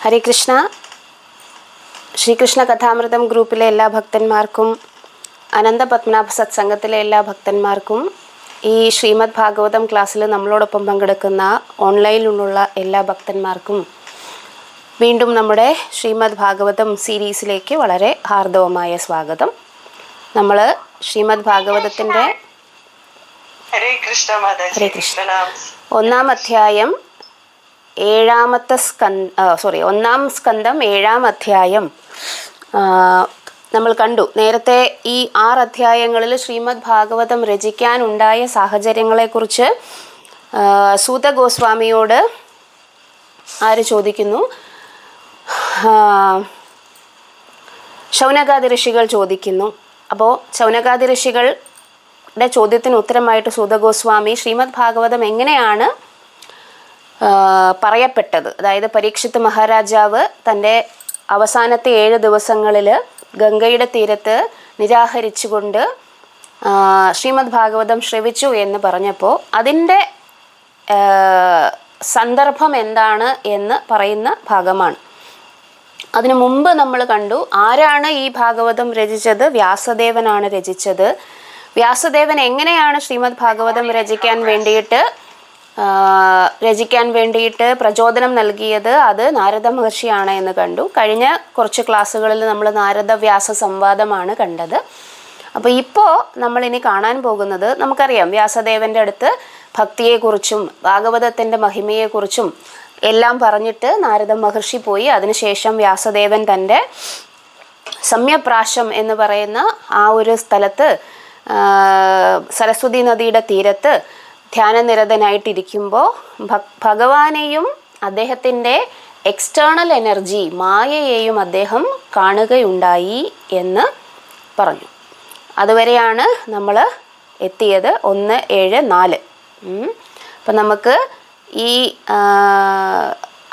ഹരേ കൃഷ്ണ. ശ്രീകൃഷ്ണ കഥാമൃതം ഗ്രൂപ്പിലെ എല്ലാ ഭക്തന്മാർക്കും അനന്ത പത്മനാഭ സത്സംഗത്തിലെ എല്ലാ ഭക്തന്മാർക്കും ഈ ശ്രീമദ് ഭാഗവതം ക്ലാസ്സിൽ നമ്മളോടൊപ്പം പങ്കെടുക്കുന്ന ഓൺലൈനിലുള്ള എല്ലാ ഭക്തന്മാർക്കും വീണ്ടും നമ്മുടെ ശ്രീമദ് ഭാഗവതം സീരീസിലേക്ക് വളരെ ഹാർദവമായ സ്വാഗതം. നമ്മൾ ശ്രീമദ് ഭാഗവതത്തിൻ്റെ ഒന്നാം അധ്യായം ഒന്നാം സ്കന്ധം 7-ാം അധ്യായം നമ്മൾ കണ്ടു. നേരത്തെ ഈ 6 അധ്യായങ്ങളിൽ ശ്രീമദ് ഭാഗവതം രചിക്കാനുണ്ടായ സാഹചര്യങ്ങളെക്കുറിച്ച് സൂത ഗോസ്വാമിയോട് ആര് ചോദിക്കുന്നു? ശൗനകാദി ഋഷികൾ ചോദിക്കുന്നു. അപ്പോൾ ശൗനകാദി ഋഷികളുടെ ചോദ്യത്തിന് ഉത്തരമായിട്ട് സൂത ഗോസ്വാമി ശ്രീമദ് ഭാഗവതം എങ്ങനെയാണ് പറയപ്പെട്ടത്, അതായത് പരീക്ഷിത്ത് മഹാരാജാവ് തൻ്റെ അവസാനത്തെ 7 ദിവസങ്ങളിൽ ഗംഗയുടെ തീരത്ത് നിരാഹരിച്ചുകൊണ്ട് ശ്രീമദ് ഭാഗവതം ശ്രവിച്ചു എന്ന് പറഞ്ഞപ്പോൾ അതിൻ്റെ സന്ദർഭം എന്താണ് എന്ന് പറയുന്ന ഭാഗമാണ്. അതിനു മുമ്പ് നമ്മൾ കണ്ടു ആരാണ് ഈ ഭാഗവതം രചിച്ചത്. വ്യാസദേവനാണ് രചിച്ചത്. വ്യാസദേവൻ എങ്ങനെയാണ് ശ്രീമദ് ഭാഗവതം രചിക്കാൻ വേണ്ടിയിട്ട് പ്രചോദനം നൽകിയത്, അത് നാരദ മഹർഷിയാണ് എന്ന് കണ്ടു. കഴിഞ്ഞ കുറച്ച് ക്ലാസ്സുകളിൽ നമ്മൾ നാരദ വ്യാസ സംവാദമാണ് കണ്ടത്. അപ്പോൾ ഇപ്പോൾ നമ്മളിനി കാണാൻ പോകുന്നത്, നമുക്കറിയാം വ്യാസദേവൻ്റെ അടുത്ത് ഭക്തിയെക്കുറിച്ചും ഭാഗവതത്തിൻ്റെ മഹിമയെക്കുറിച്ചും എല്ലാം പറഞ്ഞിട്ട് നാരദ മഹർഷി പോയി. അതിനുശേഷം വ്യാസദേവൻ തൻ്റെ സമ്യപ്രാശം എന്ന് പറയുന്ന ആ ഒരു സ്ഥലത്ത് സരസ്വതി നദിയുടെ തീരത്ത് ധ്യാനനിരതനായിട്ടിരിക്കുമ്പോൾ ഭഗവാനെയും അദ്ദേഹത്തിൻ്റെ എക്സ്റ്റേണൽ എനർജി മായയെയും അദ്ദേഹം കാണുകയുണ്ടായി എന്ന് പറഞ്ഞു. അതുവരെയാണ് നമ്മൾ എത്തിയത് 1-7-4. അപ്പം നമുക്ക് ഈ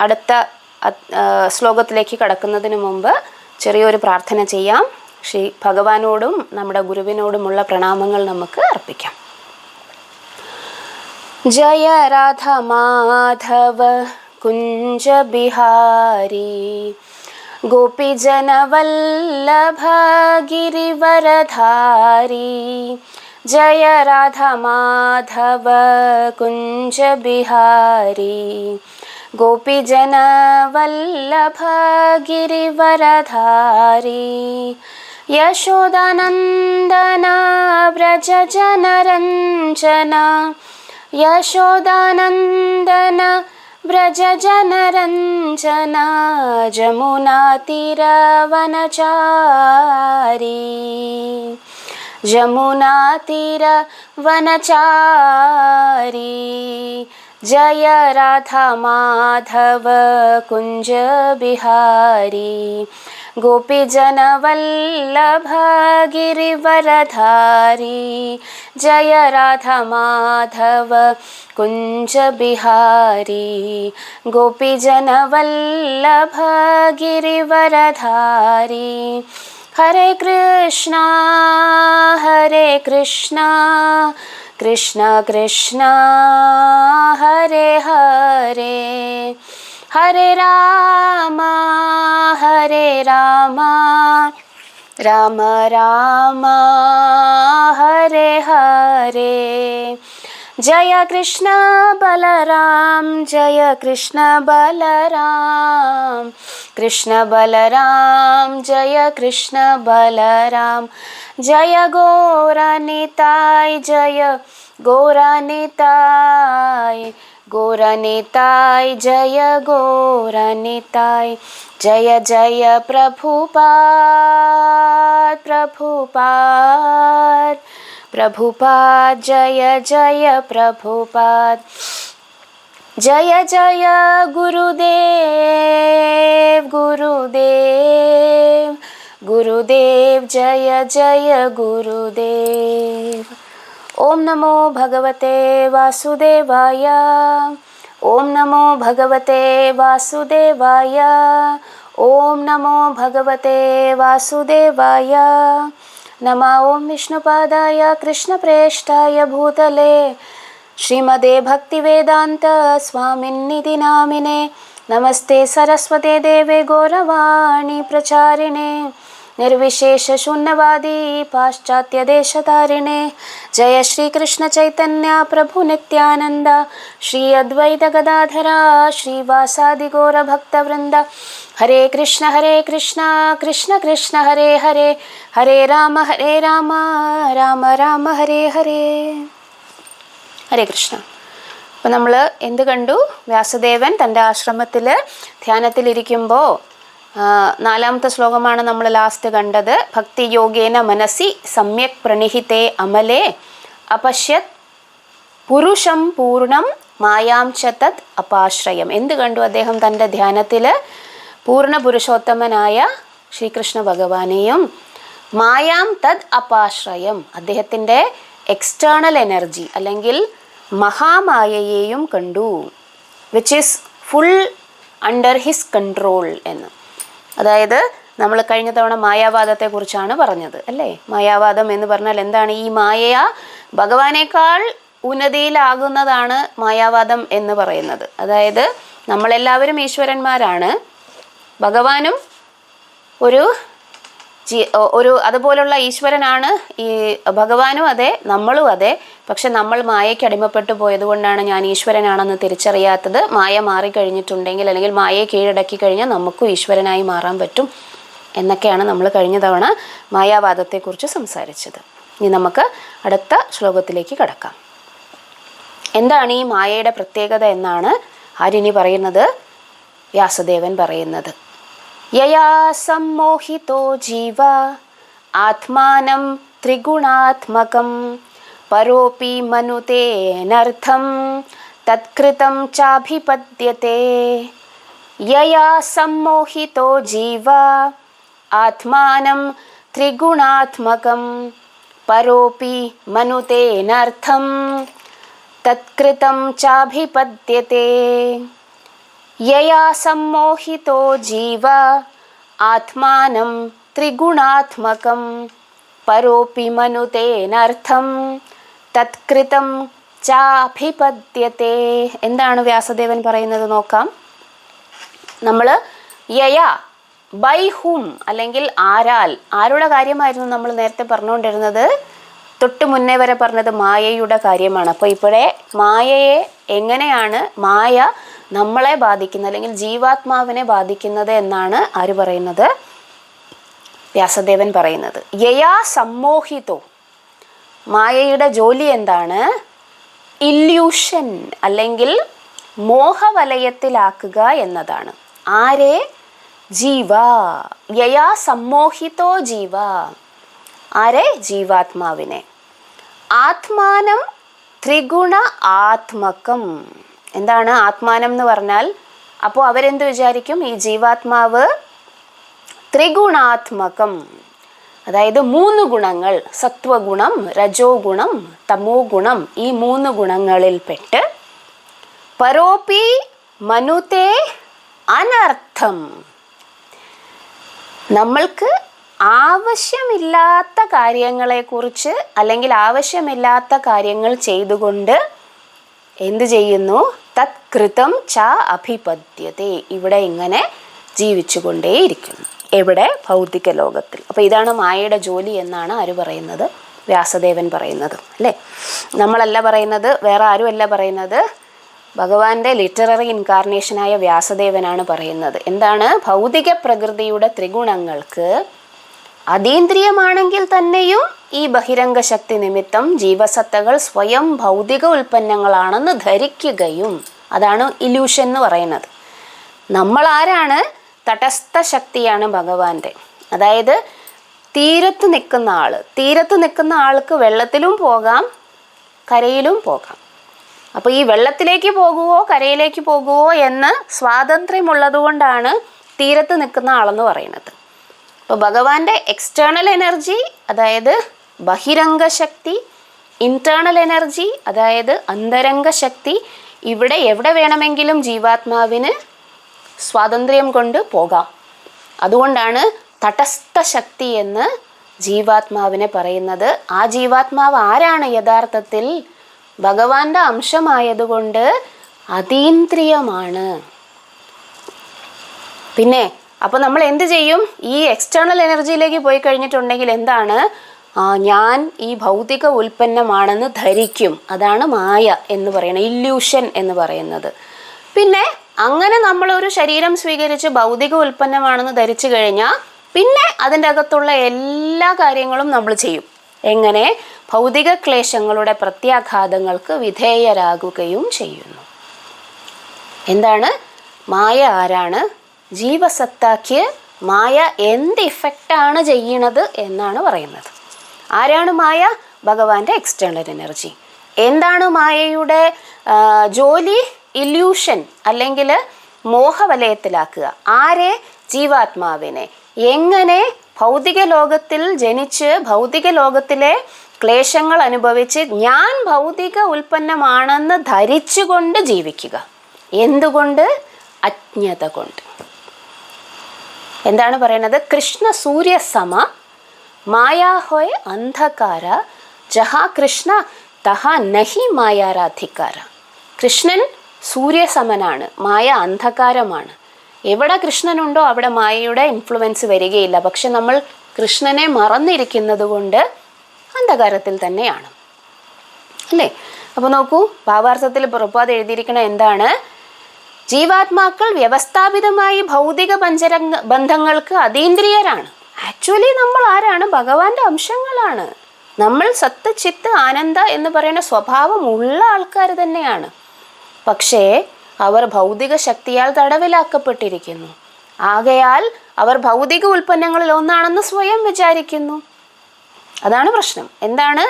അടുത്ത ശ്ലോകത്തിലേക്ക് കടക്കുന്നതിന് മുമ്പ് ചെറിയൊരു പ്രാർത്ഥന ചെയ്യാം. ശ്രീ ഭഗവാനോടും നമ്മുടെ ഗുരുവിനോടുമുള്ള പ്രണാമങ്ങൾ നമുക്ക് അർപ്പിക്കാം. ജയ രാധ മാധവ കുഞ്ച ബിഹാരി ഗോപിജന വല്ലഭ ഗിരിവരധാരി. ജയ രാധ മാധവ കുഞ്ച ബിഹാരി ഗോപിജന വല്ലഭ ഗിരിവരധാരി. യശോദാനന്ദന വ്രജ ജനരഞ്ജന യശോദാനന്ദന വ്രജ ജനരഞ്ജന. ജമുനാ തീരവനചാരി ജമുനാ തീരവനചാരി. ജയ രാധ മാധവ കുഞ്ച ബിഹാരി ഗോപിജന വല്ലഭ ഗിരിവരധാരി. ജയ രാധ മാധവ കുഞ്ച ബിഹാരി ഗോപിജന വല്ലഭ ഗിരിവരധാരി. ഹരേ കൃഷ്ണ ഹരേ കൃഷ്ണ കൃഷ്ണ കൃഷ്ണ ഹരേ ഹരേ. ഹരേ രാമ ഹരേ രാമ രാമ രാമ ഹരേ ഹരേ. ജയ കൃഷ്ണ ബലറാം ജയ കൃഷ്ണ ബലറാം കൃഷ്ണ ബലറാം ജയ കൃഷ്ണ ബലറാം. ജയ ഗോരനിതായ് ജയ ഗോരനിതായ് ഗോരനിതായ് ജയ ഗോരനിതായ്. ജയ ജയ പ്രഭുപാദ് പ്രഭുപാദ് പ്രഭുപാദ് ജയ ജയ പ്രഭുപാദ്. ജയ ജയ ഗുരുദേവ് ഗുരുദേവ് ഗുരുദേവ് ജയ ജയ ഗുരുദേവ്. ഓം നമോ ഭഗവതേ വാസുദേവായ. ഓം നമോ ഭഗവതേ വാസുദേവായ. ഓം നമോ ഭഗവതേ വാസുദേവായ. നമ. ഓം വിഷ്ണുപാദായ കൃഷ്ണപ്രേഷ്ഠായ ഭൂതലേ ശ്രീമദേ ഭക്തിവേദാന്ത സ്വാമിന്നിധി നാമിനെ നമസ്തേ സരസ്വതേ ദേവേ ഗൗരവാണി പ്രചാരിണേ നിർവിശേഷ ശൂന്യവാദി പാശ്ചാത്യദേശതാരിണേ ജയ ശ്രീകൃഷ്ണ ചൈതന്യ പ്രഭു നിത്യാനന്ദ ശ്രീ അദ്വൈത ഗദാധര ശ്രീവാസാദി ഗൗരഭക്തവൃന്ദ ഹരേ കൃഷ്ണ കൃഷ്ണ കൃഷ്ണ ഹരേ ഹരേ ഹരേ രാമ രാമ രാമ ഹരേ ഹരേ. ഹരേ കൃഷ്ണ. അപ്പം നമ്മൾ എന്ത് കണ്ടു? വ്യാസദേവൻ തൻ്റെ ആശ്രമത്തിൽ ധ്യാനത്തിലിരിക്കുമ്പോൾ 4ാമത്തെ ശ്ലോകമാണ് നമ്മൾ ലാസ്റ്റ് കണ്ടത്. ഭക്തിയോഗേന മനസ്സി സമ്യക് പ്രണിഹിതേ അമലേ അപശ്യത് പുരുഷം പൂർണ്ണം മായാം ച തത് അപാശ്രയം. എന്ത് കണ്ടു? അദ്ദേഹം തൻ്റെ ധ്യാനത്തിൽ പൂർണ്ണ പുരുഷോത്തമനായ ശ്രീകൃഷ്ണ ഭഗവാനെയും മായാം തത് അപാശ്രയം അദ്ദേഹത്തിൻ്റെ എക്സ്റ്റേണൽ എനർജി അല്ലെങ്കിൽ മഹാമായയെയും കണ്ടു. Which is full under his control എന്ന്. അതായത് നമ്മൾ കഴിഞ്ഞ തവണ മായാവാദത്തെക്കുറിച്ചാണ് പറഞ്ഞത് അല്ലേ? മായാവാദം എന്ന് പറഞ്ഞാൽ എന്താണ്? ഈ മായ ഭഗവാനേക്കാൾ ഉന്നതിയിലാകുന്നതാണ് മായാവാദം എന്ന് പറയുന്നത്. അതായത് നമ്മളെല്ലാവരും ഈശ്വരന്മാരാണ്, ഭഗവാനും ഒരു അതുപോലുള്ള ഈശ്വരനാണ്. ഈ ഭഗവാനും അതെ, നമ്മളും അതെ. പക്ഷെ നമ്മൾ മായയ്ക്ക് അടിമപ്പെട്ടു പോയതുകൊണ്ടാണ് ഞാൻ ഈശ്വരനാണെന്ന് തിരിച്ചറിയാത്തത്. മായ മാറിക്കഴിഞ്ഞിട്ടുണ്ടെങ്കിൽ അല്ലെങ്കിൽ മായയെ കീഴടക്കി കഴിഞ്ഞാൽ നമുക്കും ഈശ്വരനായി മാറാൻ പറ്റും എന്നൊക്കെയാണ് നമ്മൾ കഴിഞ്ഞ തവണ മായാവാദത്തെക്കുറിച്ച് സംസാരിച്ചത്. ഇനി നമുക്ക് അടുത്ത ശ്ലോകത്തിലേക്ക് കടക്കാം. എന്താണ് ഈ മായയുടെ പ്രത്യേകത എന്നാണ് ആരിനി പറയുന്നത്? വ്യാസദേവൻ പറയുന്നത്. യയാ സമ്മോഹിതോ ജീവ ആത്മാനം ത്രിഗുണാത്മകം പരോപി മനുതേനർത്ഥം തത്കൃതം ചാഭിപദ്യത്തെ. യയാ സമ്മോഹിതോ ജീവ ആത്മാനം ത്രിഗുണാത്മകം പരോപി മനുതേനർത്ഥം തത്കൃതം ചാഭിപദ്യത്തെ. യയാ സമ്മോഹിതോ ജീവ ആത്മാനം ത്രിഗുണാത്മകം പരോപി മനുതേനർത്ഥം തത്കൃതം ചാഭിപദ്യത്തെ. എന്താണ് വ്യാസദേവൻ പറയുന്നത് നോക്കാം. നമ്മൾ യയാ ബൈ ഹൂം അല്ലെങ്കിൽ ആരാൽ, ആരുടെ കാര്യമായിരുന്നു നമ്മൾ നേരത്തെ പറഞ്ഞുകൊണ്ടിരുന്നത്? തൊട്ട് മുന്നേ വരെ പറഞ്ഞത് മായയുടെ കാര്യമാണ്. അപ്പോൾ ഇപ്പോഴേ മായയെ എങ്ങനെയാണ് മായ നമ്മളെ ബാധിക്കുന്നത് അല്ലെങ്കിൽ ജീവാത്മാവിനെ ബാധിക്കുന്നത് എന്നാണ് ആര് പറയുന്നത്? വ്യാസദേവൻ പറയുന്നത്. യയാ സമ്മോഹിതോ, മായയുടെ ജോലി എന്താണ്? ഇല്യൂഷൻ അല്ലെങ്കിൽ മോഹവലയത്തിലാക്കുക എന്നതാണ്. ആരെ? ജീവ. യയാ സമ്മോഹിതോ ജീവ, ആരെ? ജീവാത്മാവിനെ. ആത്മാനം ത്രിഗുണ ആത്മകം. എന്താണ് ആത്മാനം എന്ന് പറഞ്ഞാൽ? അപ്പോൾ അവരെന്ത് വിചാരിക്കും? ഈ ജീവാത്മാവ് ത്രിഗുണാത്മകം, അതായത് 3 ഗുണങ്ങൾ, സത്വഗുണം, രജോ ഗുണം, തമോ ഗുണം, ഈ 3 ഗുണങ്ങളിൽപ്പെട്ട് പരോപി മനുതേ അനർത്ഥം, നമ്മൾക്ക് ആവശ്യമില്ലാത്ത കാര്യങ്ങളെക്കുറിച്ച് അല്ലെങ്കിൽ ആവശ്യമില്ലാത്ത കാര്യങ്ങൾ ചെയ്തുകൊണ്ട് എന്ത് ചെയ്യുന്നു? തത്കൃതം ച അഭിപദ്യത്തെ, ഇവിടെ ഇങ്ങനെ ജീവിച്ചുകൊണ്ടേയിരിക്കുന്നു. എവിടെ? ഭൗതിക ലോകത്തിൽ. അപ്പോൾ ഇതാണ് മായയുടെ ജോലി എന്നാണ് ആര് പറയുന്നത്? വ്യാസദേവൻ പറയുന്നത് അല്ലേ? നമ്മളല്ല പറയുന്നത്, വേറെ ആരുമല്ല പറയുന്നത്, ഭഗവാന്റെ ലിറ്റററി ഇൻകാർണേഷനായ വ്യാസദേവനാണ് പറയുന്നത്. എന്താണ്? ഭൗതിക പ്രകൃതിയുടെ ത്രിഗുണങ്ങൾക്ക് അതീന്ദ്രിയമാണെങ്കിൽ തന്നെയും ഈ ബഹിരംഗ ശക്തി നിമിത്തം ജീവസത്തകൾ സ്വയം ഭൗതിക ഉൽപ്പന്നങ്ങളാണെന്ന് ധരിക്കുകയും, അതാണ് ഇല്യൂഷൻ എന്ന് പറയുന്നത്. നമ്മൾ ആരാണ്? തടസ്ഥ ശക്തിയാണ് ഭഗവാന്റെ. അതായത് തീരത്ത് നിൽക്കുന്ന ആൾക്ക് വെള്ളത്തിലും പോകാം കരയിലും പോകാം. അപ്പോൾ ഈ വെള്ളത്തിലേക്ക് പോകുവോ കരയിലേക്ക് പോകുവോ എന്ന് സ്വാതന്ത്ര്യമുള്ളത് കൊണ്ടാണ് തീരത്ത് നിൽക്കുന്ന ആളെന്ന് പറയുന്നത്. അപ്പോൾ ഭഗവാന്റെ എക്സ്റ്റേണൽ എനർജി അതായത് ബഹിരംഗ ശക്തി, ഇൻറ്റേർണൽ എനർജി അതായത് അന്തരംഗ ശക്തി, ഇവിടെ എവിടെ വേണമെങ്കിലും ജീവാത്മാവിന് സ്വാതന്ത്ര്യം കൊണ്ട് പോകാം. അതുകൊണ്ടാണ് തടസ്ഥ ശക്തി എന്ന് ജീവാത്മാവിനെ പറയുന്നത്. ആ ജീവാത്മാവ് ആരാണ്? യഥാർത്ഥത്തിൽ ഭഗവാന്റെ അംശമായതുകൊണ്ട് അതീന്ദ്രിയമാണ്. പിന്നെ അപ്പോൾ നമ്മൾ എന്ത് ചെയ്യും? ഈ എക്സ്റ്റേണൽ എനർജിയിലേക്ക് പോയി കഴിഞ്ഞിട്ടുണ്ടെങ്കിൽ എന്താണ്? ഞാൻ ഈ ഭൗതിക ഉൽപ്പന്നമാണെന്ന് ധരിക്കും. അതാണ് മായ എന്ന് പറയുന്നത്, ഇല്യൂഷൻ എന്ന് പറയുന്നത്. പിന്നെ അങ്ങനെ നമ്മളൊരു ശരീരം സ്വീകരിച്ച് ഭൗതിക ഉൽപ്പന്നമാണെന്ന് ധരിച്ചു കഴിഞ്ഞാൽ പിന്നെ അതിൻ്റെ അകത്തുള്ള എല്ലാ കാര്യങ്ങളും നമ്മൾ ചെയ്യും. എങ്ങനെ? ഭൗതിക ക്ലേശങ്ങളുടെ പ്രത്യാഘാതങ്ങൾക്ക് വിധേയരാകുകയും ചെയ്യുന്നു. എന്താണ് മായ? ആരാണ്? ജീവസത്താക്ക് മായ എന്ത് ഇഫക്റ്റാണ് ചെയ്യണത് എന്നാണ് പറയുന്നത്. ആരാണ് മായ? ഭഗവാന്റെ എക്സ്റ്റേണൽ എനർജി. എന്താണ് മായയുടെ ജോലി? ഇല്യൂഷൻ അല്ലെങ്കിൽ മോഹവലയത്തിലാക്കുക. ആരെ? ജീവാത്മാവിനെ. എങ്ങനെ? ഭൗതിക ലോകത്തിൽ ജനിച്ച് ഭൗതിക ലോകത്തിലെ ക്ലേശങ്ങൾ അനുഭവിച്ച് ഞാൻ ഭൗതിക ഉൽപ്പന്നമാണെന്ന് ധരിച്ചുകൊണ്ട് ജീവിക്കുക. എന്തുകൊണ്ട്? അജ്ഞത കൊണ്ട്. എന്താണ് പറയുന്നത്? കൃഷ്ണ സൂര്യ സമ മായാ ഹോയ് അന്ധകാര ജഹാ കൃഷ്ണ തഹാ നഹി മായാരാധിക്കാര. കൃഷ്ണൻ സൂര്യസമനാണ്, മായ അന്ധകാരമാണ്. എവിടെ കൃഷ്ണനുണ്ടോ അവിടെ മായയുടെ ഇൻഫ്ലുവൻസ് വരികയില്ല. പക്ഷെ നമ്മൾ കൃഷ്ണനെ മറന്നിരിക്കുന്നത് കൊണ്ട് അന്ധകാരത്തിൽ തന്നെയാണ്, അല്ലേ? അപ്പോൾ നോക്കൂ, ഭാവാർത്ഥത്തിൽ പ്രഭുപാദ് എഴുതിയിരിക്കണ എന്താണ്? ജീവാത്മാക്കൾ വ്യവസ്ഥാപിതമായി ഭൗതിക ബന്ധങ്ങൾക്ക് അതീന്ദ്രിയരാണ്. ആക്ച്വലി നമ്മൾ ആരാണ്? ഭഗവാന്റെ അംശങ്ങളാണ്. നമ്മൾ സത്ത് ചിത്ത് ആനന്ദ എന്ന് പറയുന്ന സ്വഭാവം ഉള്ള ആൾക്കാർ തന്നെയാണ്. പക്ഷേ അവർ ഭൗതിക ശക്തിയാൽ തടവിലാക്കപ്പെട്ടിരിക്കുന്നു. ആകയാൽ അവർ ഭൗതിക ഉൽപ്പന്നങ്ങളിൽ ഒന്നാണെന്ന് സ്വയം വിചാരിക്കുന്നു. അതാണ് പ്രശ്നം. എന്താണ്?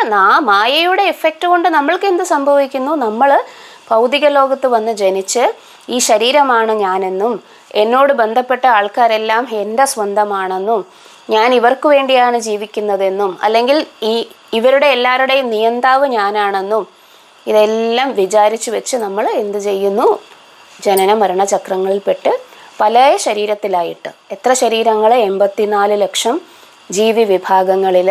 മായയുടെ എഫക്റ്റ് കൊണ്ട് നമ്മൾക്ക് എന്ത് സംഭവിക്കുന്നു? നമ്മൾ ഭൗതിക ലോകത്ത് വന്ന് ജനിച്ച് ഈ ശരീരമാണ് ഞാനെന്നും എന്നോട് ബന്ധപ്പെട്ട ആൾക്കാരെല്ലാം എൻ്റെ സ്വന്തമാണെന്നും ഞാൻ ഇവർക്ക് വേണ്ടിയാണ് ജീവിക്കുന്നതെന്നും അല്ലെങ്കിൽ ഇവരുടെ എല്ലാവരുടെയും നിയന്താവ് ഞാനാണെന്നും ഇതെല്ലാം വിചാരിച്ചു വെച്ച് നമ്മൾ എന്ത് ചെയ്യുന്നു? ജനന മരണ ചക്രങ്ങളിൽപ്പെട്ട് പല ശരീരത്തിലായിട്ട്, എത്ര ശരീരങ്ങൾ? 84 ലക്ഷം ജീവി വിഭാഗങ്ങളിൽ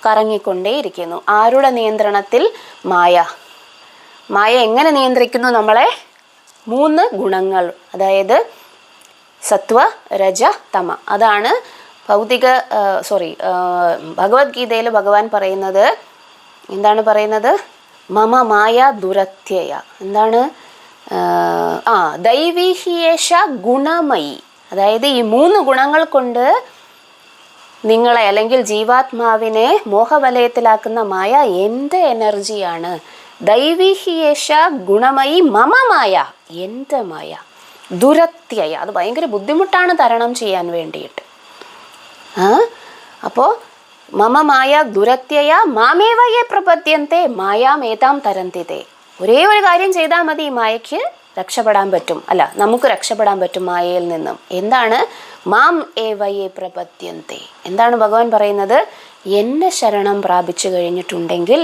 കറങ്ങിക്കൊണ്ടേയിരിക്കുന്നു. ആരുടെ നിയന്ത്രണത്തിൽ? മായ. മായ എങ്ങനെ നിയന്ത്രിക്കുന്നു നമ്മളെ? 3 ഗുണങ്ങൾ, അതായത് സത്വ രജ തമ. അതാണ് ഭഗവത്ഗീതയിൽ ഭഗവാൻ പറയുന്നത്. എന്താണ് പറയുന്നത്? മമ മായ ദുരത്യയ. എന്താണ്? ദൈവീഹിയേഷ ഗുണമയി. അതായത് ഈ 3 ഗുണങ്ങൾ കൊണ്ട് നിങ്ങളെ അല്ലെങ്കിൽ ജീവാത്മാവിനെ മോഹവലയത്തിലാക്കുന്ന മായ എൻ്റെ എനർജിയാണ്. ദൈവീഹിയേഷ ഗുണമയി മമ മായ, എൻ്റെ മായ. ദുരത്യയ, അത് ഭയങ്കര ബുദ്ധിമുട്ടാണ് തരണം ചെയ്യാൻ വേണ്ടിയിട്ട്. അപ്പോൾ മമ മായ ദുരത്യയ മാമേവയെ പ്രപദ്യന്തെ മായാമേതാം തരന്തിതേ. ഒരേ ഒരു കാര്യം ചെയ്താൽ മതി, ഈ മായയ്ക്ക് രക്ഷപ്പെടാൻ പറ്റും. അല്ല, നമുക്ക് രക്ഷപ്പെടാൻ പറ്റും മായയിൽ നിന്നും. എന്താണ്? മാം ഏവയെ പ്രപദ്യന്തെ. എന്താണ് ഭഗവാൻ പറയുന്നത്? എന്നെ ശരണം പ്രാപിച്ചു കഴിഞ്ഞിട്ടുണ്ടെങ്കിൽ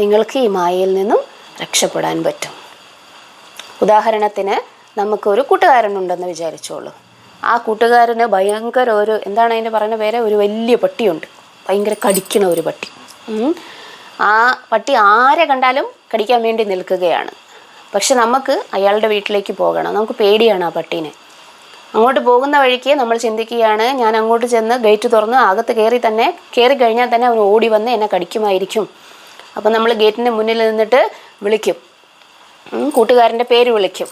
നിങ്ങൾക്ക് ഈ മായയിൽ നിന്നും രക്ഷപ്പെടാൻ പറ്റും. ഉദാഹരണത്തിന്, നമുക്കൊരു കൂട്ടുകാരനുണ്ടെന്ന് വിചാരിച്ചോളൂ. ആ കൂട്ടുകാരന് ഭയങ്കര എന്താണ് അതിൻ്റെ പറയുന്ന പേര്? ഒരു വലിയ പട്ടിയുണ്ട്, ഭയങ്കര കടിക്കണ ഒരു പട്ടി. ആ പട്ടി ആരെ കണ്ടാലും കടിക്കാൻ വേണ്ടി നിൽക്കുകയാണ്. പക്ഷെ നമുക്ക് അയാളുടെ വീട്ടിലേക്ക് പോകണം, നമുക്ക് പേടിയാണ് ആ പട്ടീനെ. അങ്ങോട്ട് പോകുന്ന വഴിക്ക് നമ്മൾ ചിന്തിക്കുകയാണ്, ഞാൻ അങ്ങോട്ട് ചെന്ന് ഗേറ്റ് തുറന്ന് അകത്ത് കയറി കഴിഞ്ഞാൽ തന്നെ അവൻ ഓടി വന്ന് എന്നെ കടിക്കുമായിരിക്കും. അപ്പം നമ്മൾ ഗേറ്റിൻ്റെ മുന്നിൽ നിന്നിട്ട് വിളിക്കും, കൂട്ടുകാരൻ്റെ പേര് വിളിക്കും.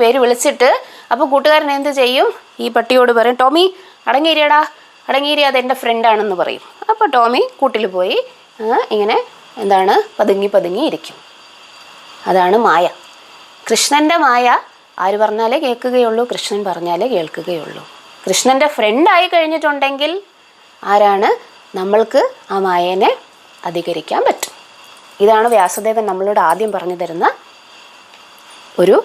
പേര് വിളിച്ചിട്ട് അപ്പോൾ കൂട്ടുകാരൻ എന്ത് ചെയ്യും? ഈ പട്ടിയോട് പറയും, ടോമി അടങ്ങിയിരിയടാ, അടങ്ങിയിരി, അതെൻ്റെ ഫ്രണ്ടാണെന്ന് പറയും. അപ്പോൾ ടോമി കൂട്ടിൽ പോയി ഇങ്ങനെ പതുങ്ങി ഇരിക്കും. അതാണ് മായ. കൃഷ്ണൻ്റെ മായ ആര് പറഞ്ഞാലേ കേൾക്കുകയുള്ളൂ, കൃഷ്ണൻ പറഞ്ഞാലേ കേൾക്കുകയുള്ളൂ. കൃഷ്ണൻ്റെ ഫ്രണ്ടായി കഴിഞ്ഞിട്ടുണ്ടെങ്കിൽ ആരാണ്? നമ്മൾക്ക് ആ മായനെ അധികരിക്കാൻ പറ്റും. ഇതാണ് വ്യാസദേവൻ നമ്മളോട് ആദ്യം പറഞ്ഞു തരുന്ന ഒരു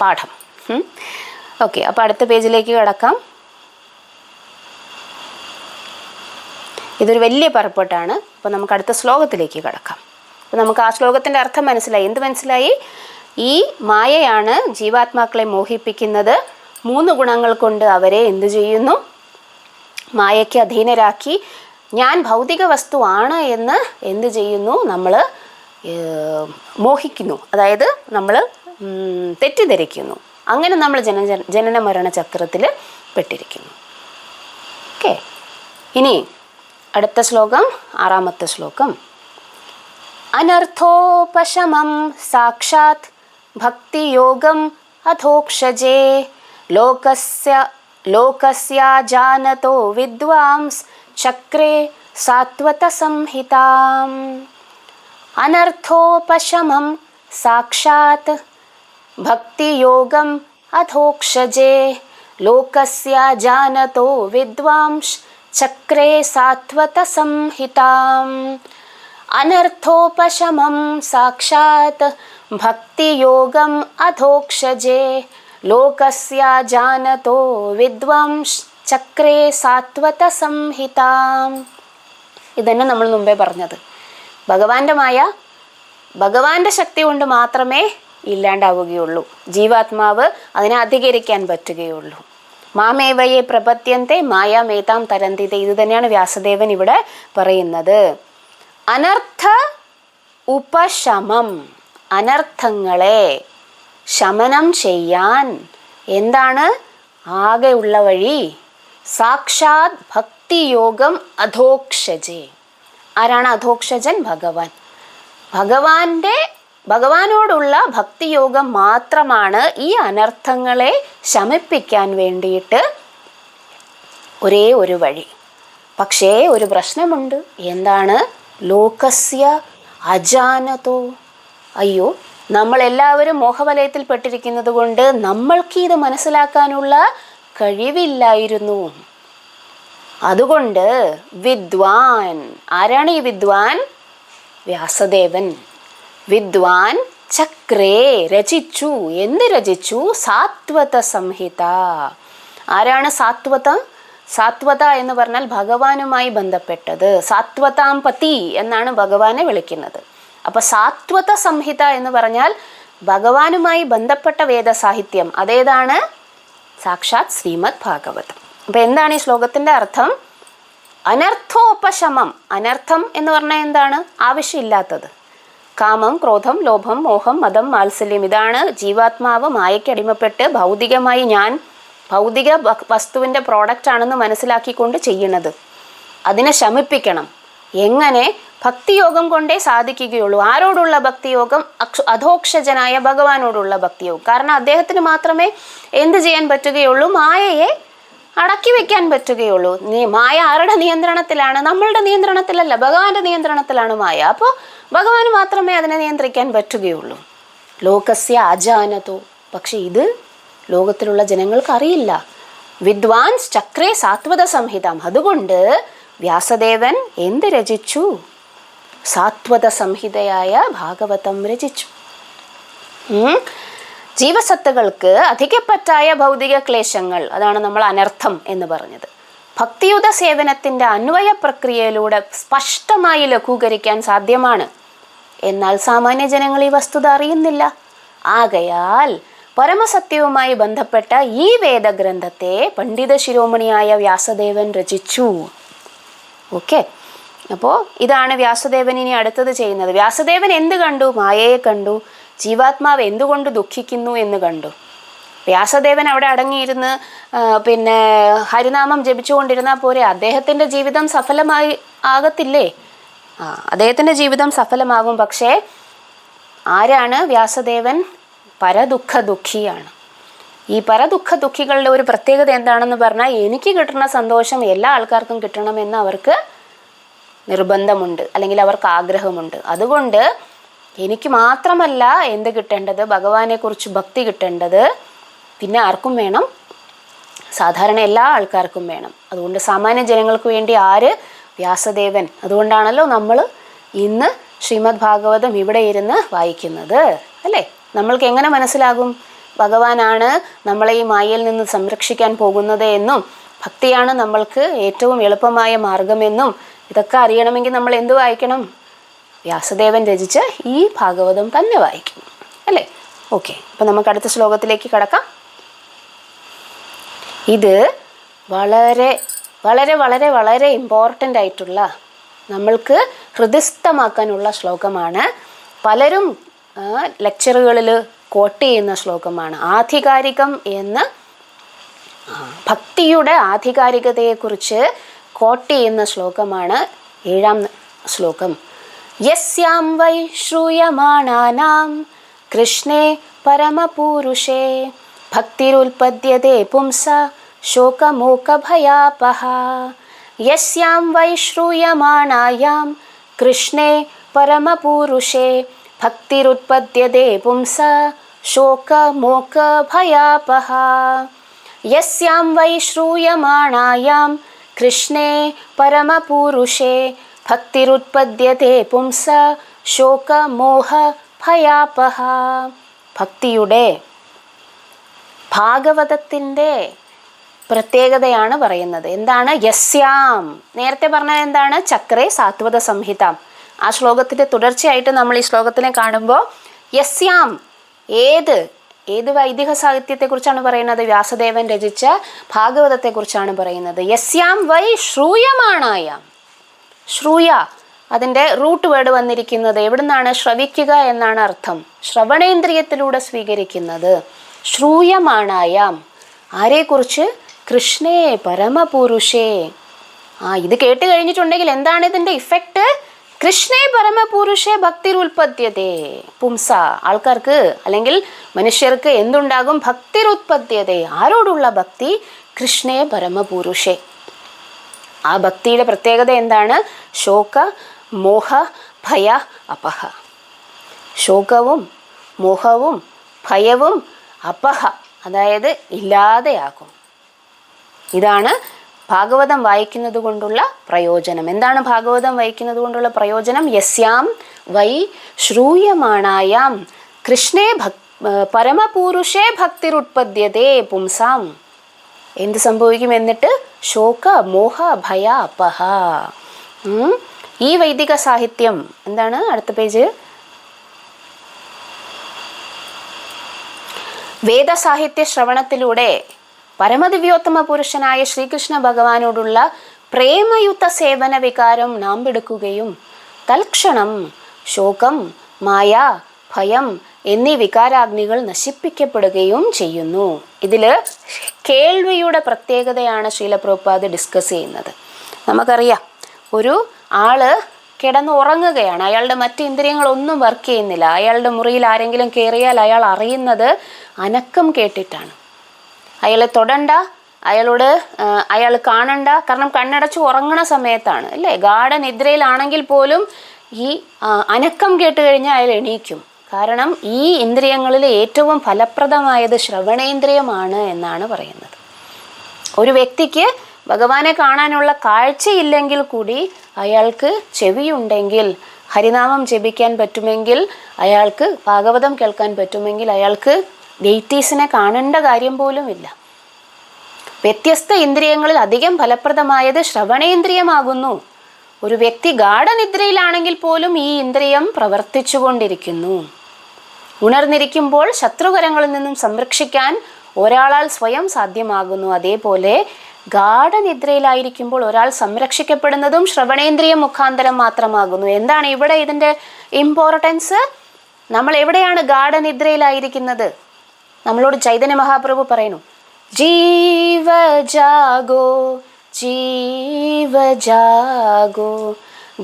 പാഠം. ഓക്കെ, അപ്പോൾ അടുത്ത പേജിലേക്ക് കിടക്കാം. ഇതൊരു വലിയ പർപ്പട്ടാണ്. അപ്പോൾ നമുക്ക് അടുത്ത ശ്ലോകത്തിലേക്ക് കിടക്കാം. അപ്പോൾ നമുക്ക് ആ ശ്ലോകത്തിൻ്റെ അർത്ഥം മനസ്സിലായി. എന്ത് മനസ്സിലായി? ഈ മായയാണ് ജീവാത്മാക്കളെ മോഹിപ്പിക്കുന്നത്. 3 ഗുണങ്ങൾ കൊണ്ട് അവരെ എന്തു ചെയ്യുന്നു? മായയ്ക്ക് അധീനരാക്കി ഞാൻ ഭൗതിക വസ്തു ആണ് എന്ന് എന്ത് ചെയ്യുന്നു? നമ്മൾ മോഹിക്കുന്നു. അതായത് നമ്മൾ തെറ്റിദ്ധരിക്കുന്നു. അങ്ങനെ നമ്മൾ ജനന മരണ ചക്രത്തിൽ പെട്ടിരിക്കുന്നു. ഓക്കെ, ഇനി അടുത്ത ശ്ലോകം, 6ാമത്തെ ശ്ലോകം. അനർത്ഥോപശമം സാക്ഷാത് ഭക്തിയോഗം അധോക്ഷജേ ലോകസ്യാജാനതോ വിദ്വാംസ് ചക്രേ സാത്വത സംഹിതാം. അനർത്ഥോപശമം സാക്ഷാത് ഭക്തിയോഗം അധോക്ഷജേ ലോകസ്യാജാനതോ വിദ്വാംസ് ചക്രേ സാത്വത സംഹിതാം. അനർത്ഥോപശമം സാക്ഷാത് ഭക്തിയോഗം അധോക്ഷജേ ലോകസ്യാജാനതോ വിദ്വാംസ് ചക്രേ സാത്വത സംഹിതാം. ഇതന്നെ നമ്മൾ മുമ്പേ പറഞ്ഞത്. ഭഗവാന്റെ മായ, ഭഗവാന്റെ ശക്തി കൊണ്ട് മാത്രമേ ഇല്ലാണ്ടാവുകയുള്ളൂ. ജീവാത്മാവ് അതിനെ അധികരിക്കാൻ പറ്റുകയുള്ളൂ. മാമേവയെ പ്രപത്യന്തെ മായാമേതാം തരന്തിത. ഇത് തന്നെയാണ് വ്യാസദേവൻ ഇവിടെ പറയുന്നത്. അനർത്ഥ ഉപശമം, അനർത്ഥങ്ങളെ ശമനം ചെയ്യാൻ എന്താണ് ആകെയുള്ള വഴി? സാക്ഷാത് ഭക്തിയോഗം അധോക്ഷജേ. ആരാണ് അധോക്ഷജൻ? ഭഗവാൻ. ഭഗവാനോടുള്ള ഭക്തിയോഗം മാത്രമാണ് ഈ അനർത്ഥങ്ങളെ ശമിപ്പിക്കാൻ വേണ്ടിയിട്ട് ഒരേ ഒരു വഴി. പക്ഷേ ഒരു പ്രശ്നമുണ്ട്. എന്താണ്? ലോകസ്യ അജാനതോ. അയ്യോ, നമ്മളെല്ലാവരും മോഹവലയത്തിൽ പെട്ടിരിക്കുന്നത് കൊണ്ട് നമ്മൾക്ക് ഇത് മനസ്സിലാക്കാനുള്ള കഴിവില്ലായിരുന്നു. അതുകൊണ്ട് വിദ്വാൻ, ആരാണ് ഈ വിദ്വാൻ? വ്യാസദേവൻ. വിദ്വാൻ ചക്രേ രചിച്ചു. എന്ത് രചിച്ചു? സാത്വത സംഹിത. ആരാണ് സാത്വത? സാത്വത എന്ന് പറഞ്ഞാൽ ഭഗവാനുമായി ബന്ധപ്പെട്ടത്. സാത്വതാം പതി എന്നാണ് ഭഗവാനെ വിളിക്കുന്നത്. അപ്പൊ സാത്വത സംഹിത എന്ന് പറഞ്ഞാൽ ഭഗവാനുമായി ബന്ധപ്പെട്ട വേദസാഹിത്യം. അതേതാണ്? സാക്ഷാത് ശ്രീമദ് ഭാഗവതം. അപ്പൊ എന്താണ് ഈ ശ്ലോകത്തിന്റെ അർത്ഥം? അനർത്ഥോപശമം. അനർത്ഥം എന്ന് പറഞ്ഞാൽ എന്താണ്? ആവശ്യമില്ലാത്തത്. കാമം, ക്രോധം, ലോഭം, മോഹം, മതം, മാത്സല്യം. ഇതാണ് ജീവാത്മാവ് മായയ്ക്ക് അടിമപ്പെട്ട് ഭൗതികമായി ഞാൻ ഭൗതിക വസ്തുവിൻ്റെ പ്രോഡക്റ്റ് ആണെന്ന് മനസ്സിലാക്കിക്കൊണ്ട് ചെയ്യുന്നത്. അതിനെ ശമിപ്പിക്കണം. എങ്ങനെ? ഭക്തിയോഗം കൊണ്ടേ സാധിക്കുകയുള്ളൂ. ആരോടുള്ള ഭക്തിയോഗം? അധോക്ഷജനായ ഭഗവാനോടുള്ള ഭക്തിയോഗം. കാരണം അദ്ദേഹത്തിന് മാത്രമേ എന്ത് ചെയ്യാൻ പറ്റുകയുള്ളൂ? മായയെ അടക്കി വെക്കാൻ പറ്റുകയുള്ളൂ. മായ ആരുടെ നിയന്ത്രണത്തിലാണ്? നമ്മളുടെ നിയന്ത്രണത്തിലല്ല, ഭഗവാന്റെ നിയന്ത്രണത്തിലാണ് മായ. അപ്പോൾ ഭഗവാന് മാത്രമേ അതിനെ നിയന്ത്രിക്കാൻ പറ്റുകയുള്ളൂ. ലോകസ്യ അജാനതോ. പക്ഷെ ഇത് ലോകത്തിലുള്ള ജനങ്ങൾക്ക് അറിയില്ല. വിദ്വാൻസ് ചക്രേ സാത്വത സംഹിതം. അതുകൊണ്ട് വ്യാസദേവൻ എന്ത് രചിച്ചു? സാത്വത സംഹിതയായ ഭാഗവതം രചിച്ചു. ജീവസത്തുകൾക്ക് അധികപ്പറ്റായ ഭൗതിക ക്ലേശങ്ങൾ, അതാണ് നമ്മൾ അനർത്ഥം എന്ന് പറഞ്ഞത്, ഭക്തിയുത സേവനത്തിൻ്റെ അന്വയ പ്രക്രിയയിലൂടെ സ്പഷ്ടമായി ലഘൂകരിക്കാൻ സാധ്യമാണ്. എന്നാൽ സാമാന്യ ജനങ്ങൾ ഈ വസ്തുത അറിയുന്നില്ല. ആകയാൽ പരമസത്യവുമായി ബന്ധപ്പെട്ട ഈ വേദഗ്രന്ഥത്തെ പണ്ഡിത ശിരോമണിയായ വ്യാസദേവൻ രചിച്ചു. ഓക്കെ, അപ്പോൾ ഇതാണ് വ്യാസദേവൻ ഇനി അടുത്തത് ചെയ്യുന്നത്. വ്യാസദേവൻ എന്ത് കണ്ടു? മായയെ കണ്ടു. ജീവാത്മാവ് എന്തുകൊണ്ട് ദുഃഖിക്കുന്നു എന്ന് കണ്ടു. വ്യാസദേവൻ അവിടെ അടങ്ങിയിരുന്ന് ഹരിനാമം ജപിച്ചുകൊണ്ടിരുന്നാൽ പോരെ? അദ്ദേഹത്തിൻ്റെ ജീവിതം സഫലമായി ആകത്തില്ലേ? അദ്ദേഹത്തിൻ്റെ ജീവിതം സഫലമാകും. പക്ഷേ ആരാണ് വ്യാസദേവൻ? പരദുഃഖ ദുഃഖിയാണ്. ഈ പരദുഃഖ ദുഃഖികളുടെ ഒരു പ്രത്യേകത എന്താണെന്ന് പറഞ്ഞാൽ, എനിക്ക് കിട്ടുന്ന സന്തോഷം എല്ലാ ആൾക്കാർക്കും കിട്ടണമെന്ന് അവർക്ക് നിർബന്ധമുണ്ട്, അല്ലെങ്കിൽ അവർക്ക് ആഗ്രഹമുണ്ട്. അതുകൊണ്ട് എനിക്ക് മാത്രമല്ല എന്ത് കിട്ടേണ്ടത്? ഭഗവാനെക്കുറിച്ച് ഭക്തി കിട്ടേണ്ടത് പിന്നെ ആർക്കും വേണം? സാധാരണ എല്ലാ ആൾക്കാർക്കും വേണം. അതുകൊണ്ട് സാമാന്യ ജനങ്ങൾക്ക് വേണ്ടി ആര്? വ്യാസദേവൻ. അതുകൊണ്ടാണല്ലോ നമ്മൾ ഇന്ന് ശ്രീമദ് ഭാഗവതം ഇവിടെ ഇരുന്ന് വായിക്കുന്നത്, അല്ലേ? നമ്മൾക്ക് എങ്ങനെ മനസ്സിലാകും ഭഗവാനാണ് നമ്മളെ ഈ മായയിൽ നിന്ന് സംരക്ഷിക്കാൻ പോകുന്നത് എന്നും ഭക്തിയാണ് നമ്മൾക്ക് ഏറ്റവും എളുപ്പമായ മാർഗമെന്നും ഇതൊക്കെ അറിയണമെങ്കിൽ നമ്മൾ എന്ത് വായിക്കണം? വ്യാസദേവൻ രചിച്ച ഈ ഭാഗവതം തന്നെ വായിക്കണം, അല്ലേ? ഓക്കെ, അപ്പം നമുക്ക് അടുത്ത ശ്ലോകത്തിലേക്ക് കടക്കാം. ഇത് വളരെ വളരെ വളരെ വളരെ ഇമ്പോർട്ടൻ്റ് ആയിട്ടുള്ള, നമ്മൾക്ക് ഹൃദയസ്ഥമാക്കാനുള്ള ശ്ലോകമാണ്. പലരും ലെക്ചറുകളിൽ കോട്ട് ചെയ്യുന്ന ശ്ലോകമാണ്. ആധികാരികം എന്ന് ഭക്തിയുടെ ആധികാരികതയെക്കുറിച്ച് കോട്ട് ചെയ്യുന്ന ശ്ലോകമാണ് 7ാം ശ്ലോകം. യസ്യാം വൈ ശ്രൂയമാണാനാം കൃഷ്ണേ പരമപൂരുഷേ ഭക്തിരുൽപദ്യതേ പുംസ ശോകമോകഭയാപഹ. യസ്യാം വൈ ശ്രൂയമാണായാം കൃഷ്ണേ പരമപൂരുഷേ ഭക്തിരുത്പദ്യതേ പുംസ ശോകമോകഭയാപഹ. യസ്യാം വൈ ശ്രൂയമാണായാം കൃഷ്ണേ പരമപൂരുഷേ ഭക്തിരുത്പദ്യതേ പുംസ ശോകമോഹഭയാപഹ. ഭക്തിയുടെ ഭാഗവതത്തിൻ്റെ പ്രത്യേകതയാണ് പറയുന്നത്. എന്താണ്? യസ്യാം, നേരത്തെ പറഞ്ഞത് എന്താണ്? ചക്രേ സാത്വത സംഹിത. ആ ശ്ലോകത്തിൻ്റെ തുടർച്ചയായിട്ട് നമ്മൾ ഈ ശ്ലോകത്തിനെ കാണുമ്പോൾ യസ്യാം, ഏത് വൈദിക സാഹിത്യത്തെക്കുറിച്ചാണ് പറയുന്നത്? വ്യാസദേവൻ രചിച്ച ഭാഗവതത്തെക്കുറിച്ചാണ് പറയുന്നത്. യസ്യാം വൈ ശ്രൂയമാണായാം. ശ്രൂയ, അതിൻ്റെ റൂട്ട് വേർഡ് വന്നിരിക്കുന്നത് എവിടുന്നാണ്? ശ്രവിക്കുക എന്നാണ് അർത്ഥം. ശ്രവണേന്ദ്രിയത്തിലൂടെ സ്വീകരിക്കുന്നത്. ശ്രൂയമാണായാം, ആരെക്കുറിച്ച്? കൃഷ്ണേ പരമപുരുഷേ. ഇത് കേട്ട് കഴിഞ്ഞിട്ടുണ്ടെങ്കിൽ എന്താണ് ഇതിൻ്റെ ഇഫക്റ്റ്? കൃഷ്ണേ പരമപുരുഷേ ഭക്തിരുൽപദ്യതേ പുംസ. ആൾക്കാർക്ക് അല്ലെങ്കിൽ മനുഷ്യർക്ക് എന്തുണ്ടാകും? ഭക്തിരുത്പദ്യതേ. ആരോടുള്ള ഭക്തി? കൃഷ്ണേ പരമപുരുഷേ. ആ ഭക്തിയുടെ പ്രത്യേകത എന്താണ്? ശോക മോഹ ഭയ അപഹ. ശോകവും മോഹവും ഭയവും അപഹ, അതായത് ഇല്ലാതെയാകും. ഇതാണ് ഭാഗവതം വായിക്കുന്നത് കൊണ്ടുള്ള പ്രയോജനം. എന്താണ് ഭാഗവതം വായിക്കുന്നത് കൊണ്ടുള്ള പ്രയോജനം? യസ്യാം വൈ ശ്രൂയമാണായാം കൃഷ്ണേ പരമപൂരുഷേ ഭക്തിരുത്പദ്യതേ പുംസാം. എന്ത് സംഭവിക്കും എന്നിട്ട്? ശോക മോഹ ഭയ അപഹ. ഈ വൈദിക സാഹിത്യം എന്താണ്? അടുത്ത പേജ്. വേദസാഹിത്യ ശ്രവണത്തിലൂടെ പരമദിവ്യോത്തമ പുരുഷനായ ശ്രീകൃഷ്ണ ഭഗവാനോടുള്ള പ്രേമയുക്ത സേവന വികാരം നാം എടുക്കുകയും തൽക്ഷണം ശോകം മായ ഭയം എന്നീ വികാരാഗ്നികൾ നശിപ്പിക്കപ്പെടുകയും ചെയ്യുന്നു. ഇതിൽ കേൾവിയുടെ പ്രത്യേകതയാണ് ശ്രീല പ്രഭുപാദ് ഡിസ്കസ് ചെയ്യുന്നത്. നമുക്കറിയാം, ഒരു ആള് കിടന്നുറങ്ങുകയാണ്, അയാളുടെ മറ്റ് ഇന്ദ്രിയങ്ങളൊന്നും വർക്ക് ചെയ്യുന്നില്ല. അയാളുടെ മുറിയിൽ ആരെങ്കിലും കയറിയാൽ അയാൾ അറിയുന്നത് അനക്കം കേട്ടിട്ടാണ്. അയാളെ തൊടണ്ട, അയാൾ കാണണ്ട, കാരണം കണ്ണടച്ച് ഉറങ്ങണ സമയത്താണ് അല്ലേ. ഗാഢനിദ്രയിലാണെങ്കിൽ പോലും ഈ അനക്കം കേട്ട് കഴിഞ്ഞാൽ അയാൾ എണീക്കും. കാരണം ഈ ഇന്ദ്രിയങ്ങളിൽ ഏറ്റവും ഫലപ്രദമായത് ശ്രവണേന്ദ്രിയമാണ് എന്നാണ് പറയുന്നത്. ഒരു വ്യക്തിക്ക് ഭഗവാനെ കാണാനുള്ള കാഴ്ചയില്ലെങ്കിൽ കൂടി അയാൾക്ക് ചെവിയുണ്ടെങ്കിൽ, ഹരിനാമം ജപിക്കാൻ പറ്റുമെങ്കിൽ, അയാൾക്ക് ഭാഗവതം കേൾക്കാൻ പറ്റുമെങ്കിൽ അയാൾക്ക് ഡെയ്റ്റീസിനെ കാണേണ്ട കാര്യം പോലുമില്ല. വ്യത്യസ്ത ഇന്ദ്രിയങ്ങളിൽ അധികം ഫലപ്രദമായത് ശ്രവണേന്ദ്രിയമാകുന്നു. ഒരു വ്യക്തി ഗാഢനിദ്രയിലാണെങ്കിൽ പോലും ഈ ഇന്ദ്രിയം പ്രവർത്തിച്ചുകൊണ്ടിരിക്കുന്നു. ഉണർന്നിരിക്കുമ്പോൾ ശത്രുകരങ്ങളിൽ നിന്നും സംരക്ഷിക്കാൻ ഒരാളാൽ സ്വയം സാധ്യമാകുന്നു. അതേപോലെ ഗാഢനിദ്രയിലായിരിക്കുമ്പോൾ ഒരാൾ സംരക്ഷിക്കപ്പെടുന്നതും ശ്രവണേന്ദ്രിയം മുഖാന്തരം മാത്രമാകുന്നു. എന്താണ് ഇവിടെ ഇതിൻ്റെ ഇമ്പോർട്ടൻസ്? നമ്മൾ എവിടെയാണ് ഗാഢനിദ്രയിലായിരിക്കുന്നത്? നമ്മളോട് ചൈതന്യ മഹാപ്രഭു പറയുന്നു, ജീവ ജാഗോ ജീവ ജാഗോ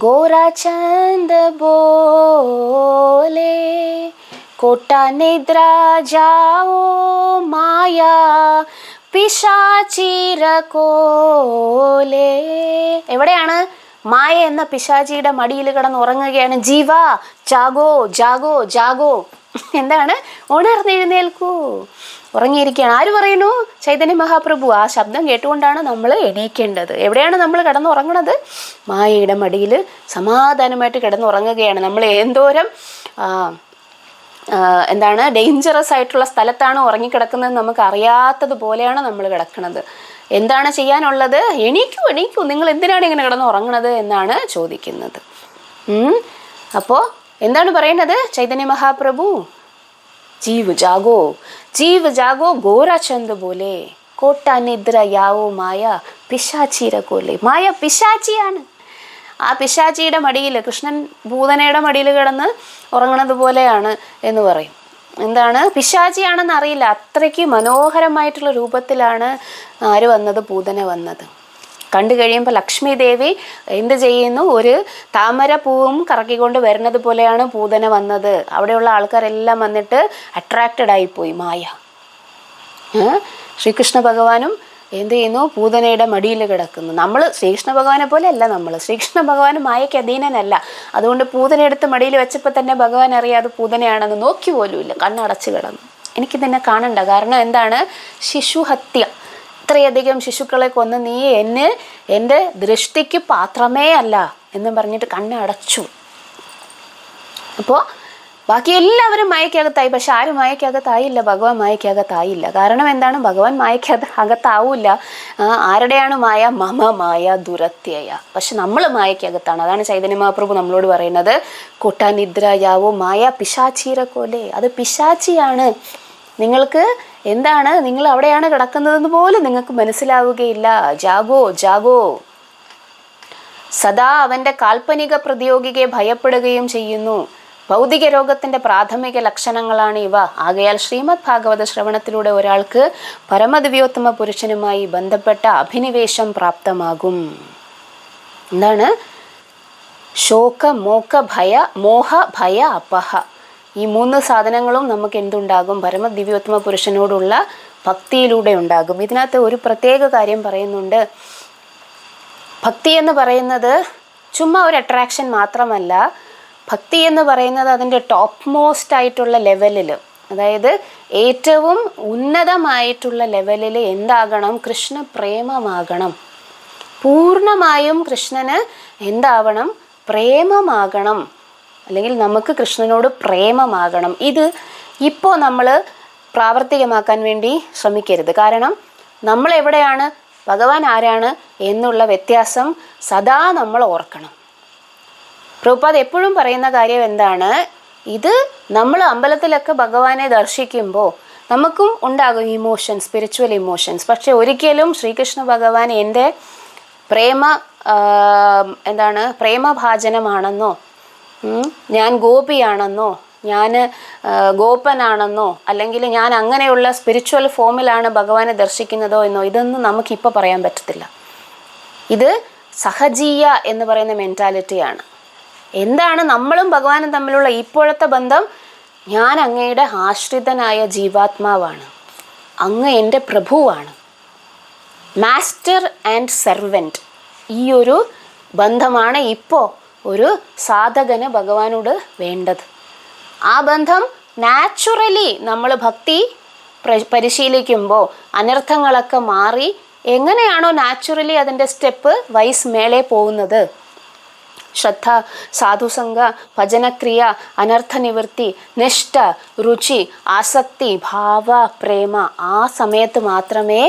ഗോരാചന്ദ ബോലെ കോട്ടാ നിദ്ര ജാओ മായാ പിശാചിര കോലേ. എവിടെയാണ്? മായ എന്ന പിശാചിയുടെ മടിയിൽ കിടന്ന് ഉറങ്ങുകയാണ്. ജീവ ജാഗോ ജാഗോ ജാഗോ. എന്താണ്? ഉണർന്നെഴുന്നേൽക്കൂ. ഉറങ്ങിയിരിക്കുകയാണ്. ആര് പറയുന്നു? ചൈതന്യ മഹാപ്രഭു. ആ ശബ്ദം കേട്ടുകൊണ്ടാണ് നമ്മൾ എണീക്കേണ്ടത്. എവിടെയാണ് നമ്മൾ കിടന്നുറങ്ങണത്? മായയുടെ മടിയിൽ സമാധാനമായിട്ട് കിടന്നുറങ്ങുകയാണ്. നമ്മൾ എന്തോരം ഡേഞ്ചറസ് ആയിട്ടുള്ള സ്ഥലത്താണ് ഉറങ്ങിക്കിടക്കുന്നത് നമുക്ക് അറിയാത്തതുപോലെയാണ് നമ്മൾ കിടക്കുന്നത്. എന്താണ് ചെയ്യാനുള്ളത്? എണീക്കൂ എണീക്കൂ, നിങ്ങൾ എന്തിനാണ് ഇങ്ങനെ കിടന്ന് ഉറങ്ങണത് എന്നാണ് ചോദിക്കുന്നത്. അപ്പോൾ എന്താണ് പറയുന്നത് ചൈതന്യ മഹാപ്രഭു? ജീവ് ജാഗോ ജീവ് ജാഗോ ഗോരാചന്ദ് പോലെ കോട്ടാ നിദ്ര യാവോ മായ പിശാചിര കോലെ. മായ പിശാചിയാണ്. ആ പിശാചിയുടെ മടിയിൽ, കൃഷ്ണൻ ഭൂതനയുടെ മടിയിൽ കിടന്ന് ഉറങ്ങണത് പോലെയാണ് എന്ന് പറയും. എന്താണ് പിശാചിയാണെന്ന് അറിയില്ല. അത്രയ്ക്ക് മനോഹരമായിട്ടുള്ള രൂപത്തിലാണ് ആര് വന്നത്? പൂതന വന്നത്. കണ്ടു കഴിയുമ്പോൾ ലക്ഷ്മി ദേവി എന്ത് ചെയ്യുന്നു? ഒരു താമര പൂവും കറക്കിക്കൊണ്ട് വരുന്നത് പോലെയാണ് പൂതന വന്നത്. അവിടെയുള്ള ആൾക്കാരെല്ലാം വന്നിട്ട് അട്രാക്റ്റഡ് ആയിപ്പോയി. മായ. ശ്രീകൃഷ്ണ ഭഗവാനും എന്ത് ചെയ്യുന്നു? പൂതനയുടെ മടിയിൽ കിടക്കുന്നു. നമ്മൾ ശ്രീകൃഷ്ണ ഭഗവാനെ പോലെ അല്ല. ശ്രീകൃഷ്ണ ഭഗവാൻ മായയ്ക്ക് അധീനനല്ല. അതുകൊണ്ട് പൂതന എടുത്ത് മടിയിൽ വെച്ചപ്പോൾ തന്നെ ഭഗവാൻ അറിയാതെ പൂതനയാണെന്ന് നോക്കി പോലുമില്ല. കണ്ണടച്ച് കിടന്നു. എനിക്കിതിനെ കാണണ്ട. കാരണം എന്താണ്? ശിശുഹത്യ. ഇത്രയധികം ശിശുക്കളെ കൊന്ന് നീ എൻ്റെ ദൃഷ്ടിക്ക് പാത്രമേ അല്ല എന്നും പറഞ്ഞിട്ട് കണ്ണടച്ചു. അപ്പോൾ ബാക്കി എല്ലാവരും മായയ്ക്കകത്തായി. പക്ഷെ ആരും മായയ്ക്കകത്തായില്ല. ഭഗവാൻ മായയ്ക്കകത്തായില്ല. കാരണം എന്താണ്? ഭഗവാൻ അകത്താവൂല. ആരുടെയാണ് മായ? മമ മായ ദുരത്യയ. പക്ഷെ നമ്മൾ മായയ്ക്കകത്താണ്. അതാണ് ചൈതന്യ മഹാപ്രഭു നമ്മളോട് പറയുന്നത്, കൊട്ടാനിദ്രയാവോ മായ പിശാചീര കോലെ. അത് പിശാചിയാണ്. നിങ്ങൾക്ക് എന്താണ്? നിങ്ങൾ അവിടെയാണ് കിടക്കുന്നതെന്ന് പോലും നിങ്ങൾക്ക് മനസ്സിലാവുകയില്ല. ജാഗോ ജാഗോ. സദാ അവൻ്റെ കാൽപ്പനിക പ്രതിയോഗിയെ ഭയപ്പെടുകയും ചെയ്യുന്നു. ഭൗതിക രോഗത്തിൻ്റെ പ്രാഥമിക ലക്ഷണങ്ങളാണ് ഇവ. ആകയാൽ ശ്രീമദ് ഭാഗവത ശ്രവണത്തിലൂടെ ഒരാൾക്ക് പരമദിവ്യോത്തമ പുരുഷനുമായി ബന്ധപ്പെട്ട അഭിനിവേശം പ്രാപ്തമാകും. എന്താണ്? ശോക മോഹ ഭയ അപഹ. ഈ 3 സാധനങ്ങളും നമുക്ക് എന്തുണ്ടാകും? പരമദിവ്യോത്തമ പുരുഷനോടുള്ള ഭക്തിയിലൂടെ ഉണ്ടാകും. ഇതിനകത്ത് ഒരു പ്രത്യേക കാര്യം പറയുന്നുണ്ട്. ഭക്തി എന്ന് പറയുന്നത് ചുമ്മാ ഒരു അട്രാക്ഷൻ മാത്രമല്ല. ഭക്തി എന്ന് പറയുന്നത് അതിൻ്റെ ടോപ്പ് മോസ്റ്റ് ആയിട്ടുള്ള ലെവലിൽ, അതായത് ഏറ്റവും ഉന്നതമായിട്ടുള്ള ലെവലിൽ എന്താകണം? കൃഷ്ണ പ്രേമമാകണം. പൂർണ്ണമായും കൃഷ്ണന് എന്താവണം? പ്രേമമാകണം. അല്ലെങ്കിൽ നമുക്ക് കൃഷ്ണനോട് പ്രേമമാകണം. ഇത് ഇപ്പോൾ നമ്മൾ പ്രാവർത്തികമാക്കാൻ വേണ്ടി ശ്രമിക്കരുത്. കാരണം നമ്മൾ എവിടെയാണ്, ഭഗവാൻ ആരാണ് എന്നുള്ള വ്യത്യാസം സദാ നമ്മൾ ഓർക്കണം. പ്രഭുപാദ് എപ്പോഴും പറയുന്ന കാര്യം എന്താണ്? ഇത് നമ്മൾ അമ്പലത്തിലൊക്കെ ഭഗവാനെ ദർശിക്കുമ്പോൾ നമുക്കും ഉണ്ടാകും ഇമോഷൻസ്, സ്പിരിച്വൽ ഇമോഷൻസ്. പക്ഷെ ഒരിക്കലും ശ്രീകൃഷ്ണ ഭഗവാൻ എൻ്റെ പ്രേമഭാജനമാണെന്നോ, ഞാൻ ഗോപിയാണെന്നോ, ഞാൻ ഗോപനാണെന്നോ, അല്ലെങ്കിൽ ഞാൻ അങ്ങനെയുള്ള സ്പിരിച്വൽ ഫോമിലാണ് ഭഗവാനെ ദർശിക്കുന്നതോ എന്നോ ഇതൊന്നും നമുക്കിപ്പോൾ പറയാൻ പറ്റത്തില്ല. ഇത് സഹജീയ എന്ന് പറയുന്ന മെൻറ്റാലിറ്റിയാണ്. എന്താണ് നമ്മളും ഭഗവാനും തമ്മിലുള്ള ഇപ്പോഴത്തെ ബന്ധം? ഞാൻ അങ്ങയുടെ ആശ്രിതനായ ജീവാത്മാവാണ്, അങ്ങ് എൻ്റെ പ്രഭുവാണ്. Master and servant. ഈ ഒരു ബന്ധമാണ് ഇപ്പോൾ ഒരു സാധകന് ഭഗവാനോട് വേണ്ടത്. ആ ബന്ധം നാച്ചുറലി നമ്മൾ ഭക്തി പരിശീലിക്കുമ്പോൾ അനർത്ഥങ്ങളൊക്കെ മാറി എങ്ങനെയാണോ നാച്ചുറലി അതിൻ്റെ സ്റ്റെപ്പ് വൈസ് മേളെ പോകുന്നത്, ശ്രദ്ധ, സാധുസംഗ, ഭജനക്രിയ, അനർത്ഥനിവൃത്തി, നിഷ്ഠ, രുചി, ആസക്തി, ഭാവ, പ്രേമ, ആ സമയത്ത് മാത്രമേ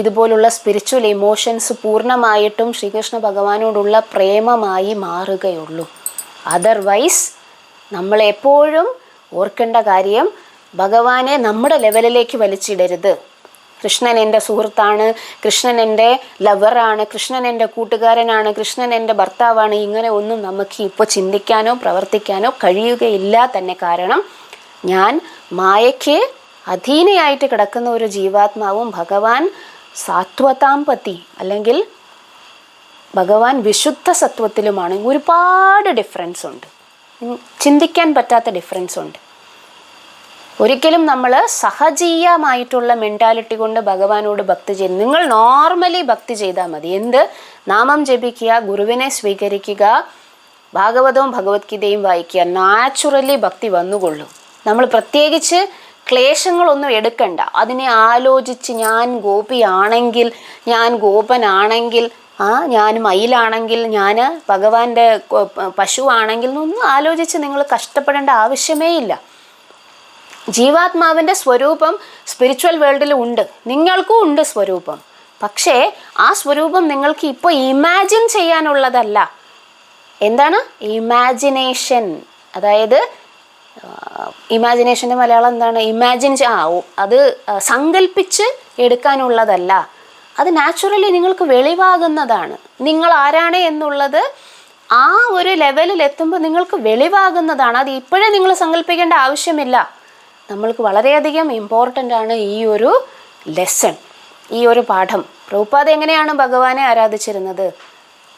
ഇതുപോലുള്ള സ്പിരിച്വൽ ഇമോഷൻസ് പൂർണ്ണമായിട്ടും ശ്രീകൃഷ്ണ ഭഗവാനോടുള്ള പ്രേമമായി മാറുകയുള്ളൂ. അതർവൈസ് നമ്മളെപ്പോഴും ഓർക്കേണ്ട കാര്യം, ഭഗവാനെ നമ്മുടെ ലെവലിലേക്ക് വലിച്ചിടരുത്. കൃഷ്ണൻ എൻ്റെ സുഹൃത്താണ്, കൃഷ്ണൻ എൻ്റെ ലവറാണ്, കൃഷ്ണൻ എൻ്റെ കൂട്ടുകാരനാണ്, കൃഷ്ണൻ എൻ്റെ ഭർത്താവാണ്, ഇങ്ങനെ ഒന്നും നമുക്ക് ഇപ്പോൾ ചിന്തിക്കാനോ പ്രവർത്തിക്കാനോ കഴിയുകയില്ല തന്നെ. കാരണം ഞാൻ മായയ്ക്ക് അധീനയായിട്ട് കിടക്കുന്ന ഒരു ജീവാത്മാവും ഭഗവാൻ സാത്വതാംപതി അല്ലെങ്കിൽ ഭഗവാൻ വിശുദ്ധ സത്വത്തിലുമാണ്. ഒരുപാട് ഡിഫറൻസ് ഉണ്ട്, ചിന്തിക്കാൻ പറ്റാത്ത ഡിഫറൻസ് ഉണ്ട്. ഒരിക്കലും നമ്മൾ സഹജീയമായിട്ടുള്ള മെൻറ്റാലിറ്റി കൊണ്ട് ഭഗവാനോട് ഭക്തി ചെയ്യും. നിങ്ങൾ നോർമലി ഭക്തി ചെയ്താൽ മതി. എന്ത്? നാമം ജപിക്കുക, ഗുരുവിനെ സ്വീകരിക്കുക, ഭാഗവതവും ഭഗവത്ഗീതയും വായിക്കുക. നാച്ചുറലി ഭക്തി വന്നുകൊള്ളും. നമ്മൾ പ്രത്യേകിച്ച് ക്ലേശങ്ങളൊന്നും എടുക്കണ്ട. അതിനെ ആലോചിച്ച് ഞാൻ ഗോപിയാണെങ്കിൽ, ഞാൻ ഗോപനാണെങ്കിൽ, ഞാൻ മയിലാണെങ്കിൽ, ഞാൻ ഭഗവാന്റെ പശുവാണെങ്കിൽ എന്നൊന്നും ആലോചിച്ച് നിങ്ങൾ കഷ്ടപ്പെടേണ്ട ആവശ്യമേ ഇല്ല. ജീവാത്മാവിൻ്റെ സ്വരൂപം സ്പിരിച്വൽ വേൾഡിൽ ഉണ്ട്, നിങ്ങൾക്കും ഉണ്ട് സ്വരൂപം. പക്ഷേ ആ സ്വരൂപം നിങ്ങൾക്ക് ഇപ്പോൾ ഇമാജിൻ ചെയ്യാനുള്ളതല്ല. എന്താണ് ഇമാജിനേഷൻ? അതായത് ഇമാജിനേഷൻ്റെ മലയാളം എന്താണ്? അത് സങ്കല്പിച്ച് എടുക്കാനുള്ളതല്ല. അത് നാച്ചുറലി നിങ്ങൾക്ക് വെളിവാകുന്നതാണ്. നിങ്ങൾ ആരാണ് എന്നുള്ളത് ആ ഒരു ലെവലിൽ എത്തുമ്പോൾ നിങ്ങൾക്ക് വെളിവാകുന്നതാണ്. അത് ഇപ്പോഴേ നിങ്ങൾ സങ്കല്പിക്കേണ്ട ആവശ്യമില്ല. നമ്മൾക്ക് വളരെയധികം ഇമ്പോർട്ടൻ്റ് ആണ് ഈ ഒരു ലെസൺ, ഈ ഒരു പാഠം. പ്രഭുപാദ് എങ്ങനെയാണ് ഭഗവാനെ ആരാധിച്ചിരുന്നത്?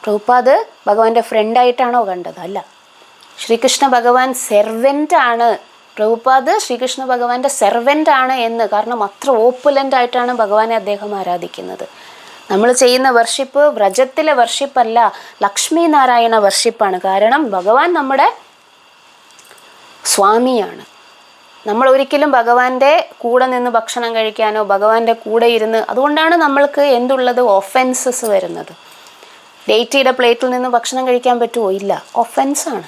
പ്രഭുപാദ് ഭഗവാന്റെ ഫ്രണ്ടായിട്ടാണോ കണ്ടത്? അല്ല. ശ്രീകൃഷ്ണ ഭഗവാൻ സെർവൻ്റ് ആണ്. പ്രഭുപാദ് ശ്രീകൃഷ്ണ ഭഗവാന്റെ സെർവൻ്റ് ആണ് എന്ന്, കാരണം അത്ര ഓപ്പുലൻ്റ് ആയിട്ടാണ് ഭഗവാനെ അദ്ദേഹം ആരാധിക്കുന്നത്. നമ്മൾ ചെയ്യുന്ന വർഷിപ്പ് വ്രജത്തിലെ വർഷിപ്പല്ല, ലക്ഷ്മി നാരായണ വർഷിപ്പാണ്. കാരണം ഭഗവാൻ നമ്മുടെ സ്വാമിയാണ്. നമ്മൾ ഒരിക്കലും ഭഗവാന്റെ കൂടെ നിന്ന് ഭക്ഷണം കഴിക്കാനോ ഭഗവാന്റെ കൂടെ ഇരുന്ന്, അതുകൊണ്ടാണ് നമ്മൾക്ക് എന്തുള്ളത് ഒഫെൻസസ് വരുന്നത്. ഡേറ്റിയുടെ പ്ലേറ്റിൽ നിന്ന് ഭക്ഷണം കഴിക്കാൻ പറ്റുമോ? ഇല്ല, ഒഫെൻസാണ്.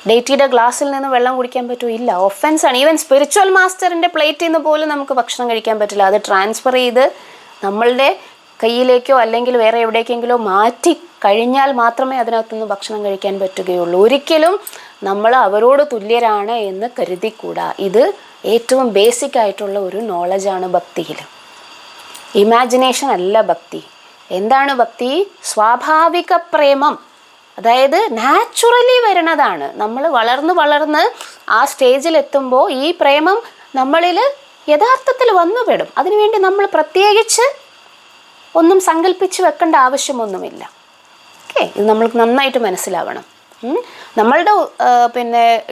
ഡേറ്റിയുടെ ഗ്ലാസ്സിൽ നിന്ന് വെള്ളം കുടിക്കാൻ പറ്റുമോ? ഇല്ല, ഒഫെൻസാണ്. ഈവൻ സ്പിരിച്വൽ മാസ്റ്ററിൻ്റെ പ്ലേറ്റിൽ നിന്ന് പോലും നമുക്ക് ഭക്ഷണം കഴിക്കാൻ പറ്റില്ല. അത് ട്രാൻസ്ഫർ ചെയ്ത് നമ്മളുടെ കയ്യിലേക്കോ അല്ലെങ്കിൽ വേറെ എവിടേക്കെങ്കിലോ മാറ്റി കഴിഞ്ഞാൽ മാത്രമേ അതിനകത്തുനിന്ന് ഭക്ഷണം കഴിക്കാൻ പറ്റുകയുള്ളൂ. ഒരിക്കലും നമ്മൾ അവരോട് തുല്യരാണ് എന്ന് കരുതിക്കൂടാ. ഇത് ഏറ്റവും ബേസിക് ആയിട്ടുള്ള ഒരു നോളജാണ് ഭക്തിയിൽ. ഇമാജിനേഷൻ അല്ല ഭക്തി. എന്താണ് ഭക്തി? സ്വാഭാവിക പ്രേമം, അതായത് നാച്ചുറലി വരുന്നതാണ്. നമ്മൾ വളർന്ന് ആ സ്റ്റേജിലെത്തുമ്പോൾ ഈ പ്രേമം നമ്മളിൽ യഥാർത്ഥത്തിൽ വന്നുപെടും. അതിനുവേണ്ടി നമ്മൾ പ്രത്യേകിച്ച് ഒന്നും സങ്കല്പിച്ച് വെക്കേണ്ട ആവശ്യമൊന്നുമില്ല. ഓക്കെ, ഇത് നമ്മൾക്ക് നന്നായിട്ട് മനസ്സിലാവണം. നമ്മളുടെ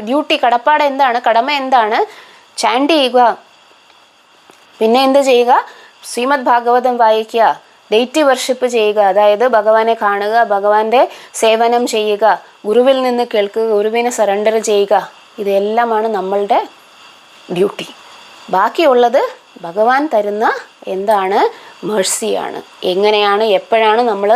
ഡ്യൂട്ടി, കടപ്പാട് എന്താണ്? കടമ എന്താണ്? ചാൻഡ് ചെയ്യുക, പിന്നെ എന്ത് ചെയ്യുക? ശ്രീമദ് ഭാഗവതം വായിക്കുക, ഡെയ്റ്റി വർഷിപ്പ് ചെയ്യുക, അതായത് ഭഗവാനെ കാണുക, ഭഗവാന്റെ സേവനം ചെയ്യുക, ഗുരുവിൽ നിന്ന് കേൾക്കുക, ഗുരുവിനെ സറണ്ടർ ചെയ്യുക. ഇതെല്ലാമാണ് നമ്മളുടെ ഡ്യൂട്ടി. ബാക്കിയുള്ളത് ഭഗവാൻ തരുന്ന എന്താണ്? മേഴ്സിയാണ്. എങ്ങനെയാണ്, എപ്പോഴാണ് നമ്മൾ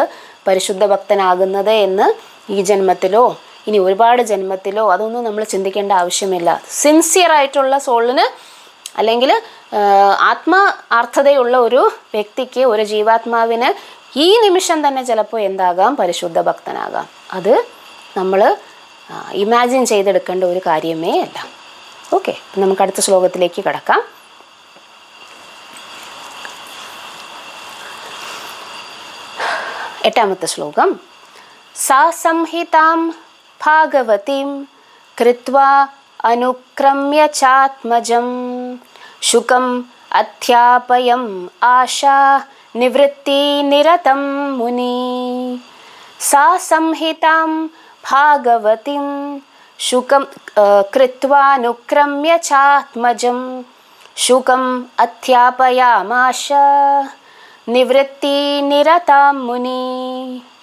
പരിശുദ്ധ ഭക്തനാകുന്നത് എന്ന് ഈ ജന്മത്തിലോ ഇനി ഒരുപാട് ജന്മത്തിലോ അതൊന്നും നമ്മൾ ചിന്തിക്കേണ്ട ആവശ്യമില്ല. സിൻസിയറായിട്ടുള്ള സോളിന് അല്ലെങ്കിൽ ആത്മാർത്ഥതയുള്ള ഒരു വ്യക്തിക്ക്, ഒരു ജീവാത്മാവിന് ഈ നിമിഷം തന്നെ ചിലപ്പോൾ എന്താകാം? പരിശുദ്ധ ഭക്തനാകാം. അത് നമ്മൾ ഇമാജിൻ ചെയ്തെടുക്കേണ്ട ഒരു കാര്യമേ അല്ല. ഓക്കെ, നമുക്ക് അടുത്ത ശ്ലോകത്തിലേക്ക് കടക്കാം. എട്ടാമത്തെ ശ്ലോകം. സാ സംഹിതാം ഭാഗവതീം കൃത്വാ അനുക്രമ്യ ചാത്മജം ശുകം അധ്യാപയം ആശാ നിവൃത്തി നിരതം മുനി. സാ സംഹിതാം ഭാഗവതീം ശുകം കൃത്വാനുക്രമ്യ ചാത്മജം ശുകം അധ്യാപയാമാശ നിവൃത്തി നിരതാം മുനി.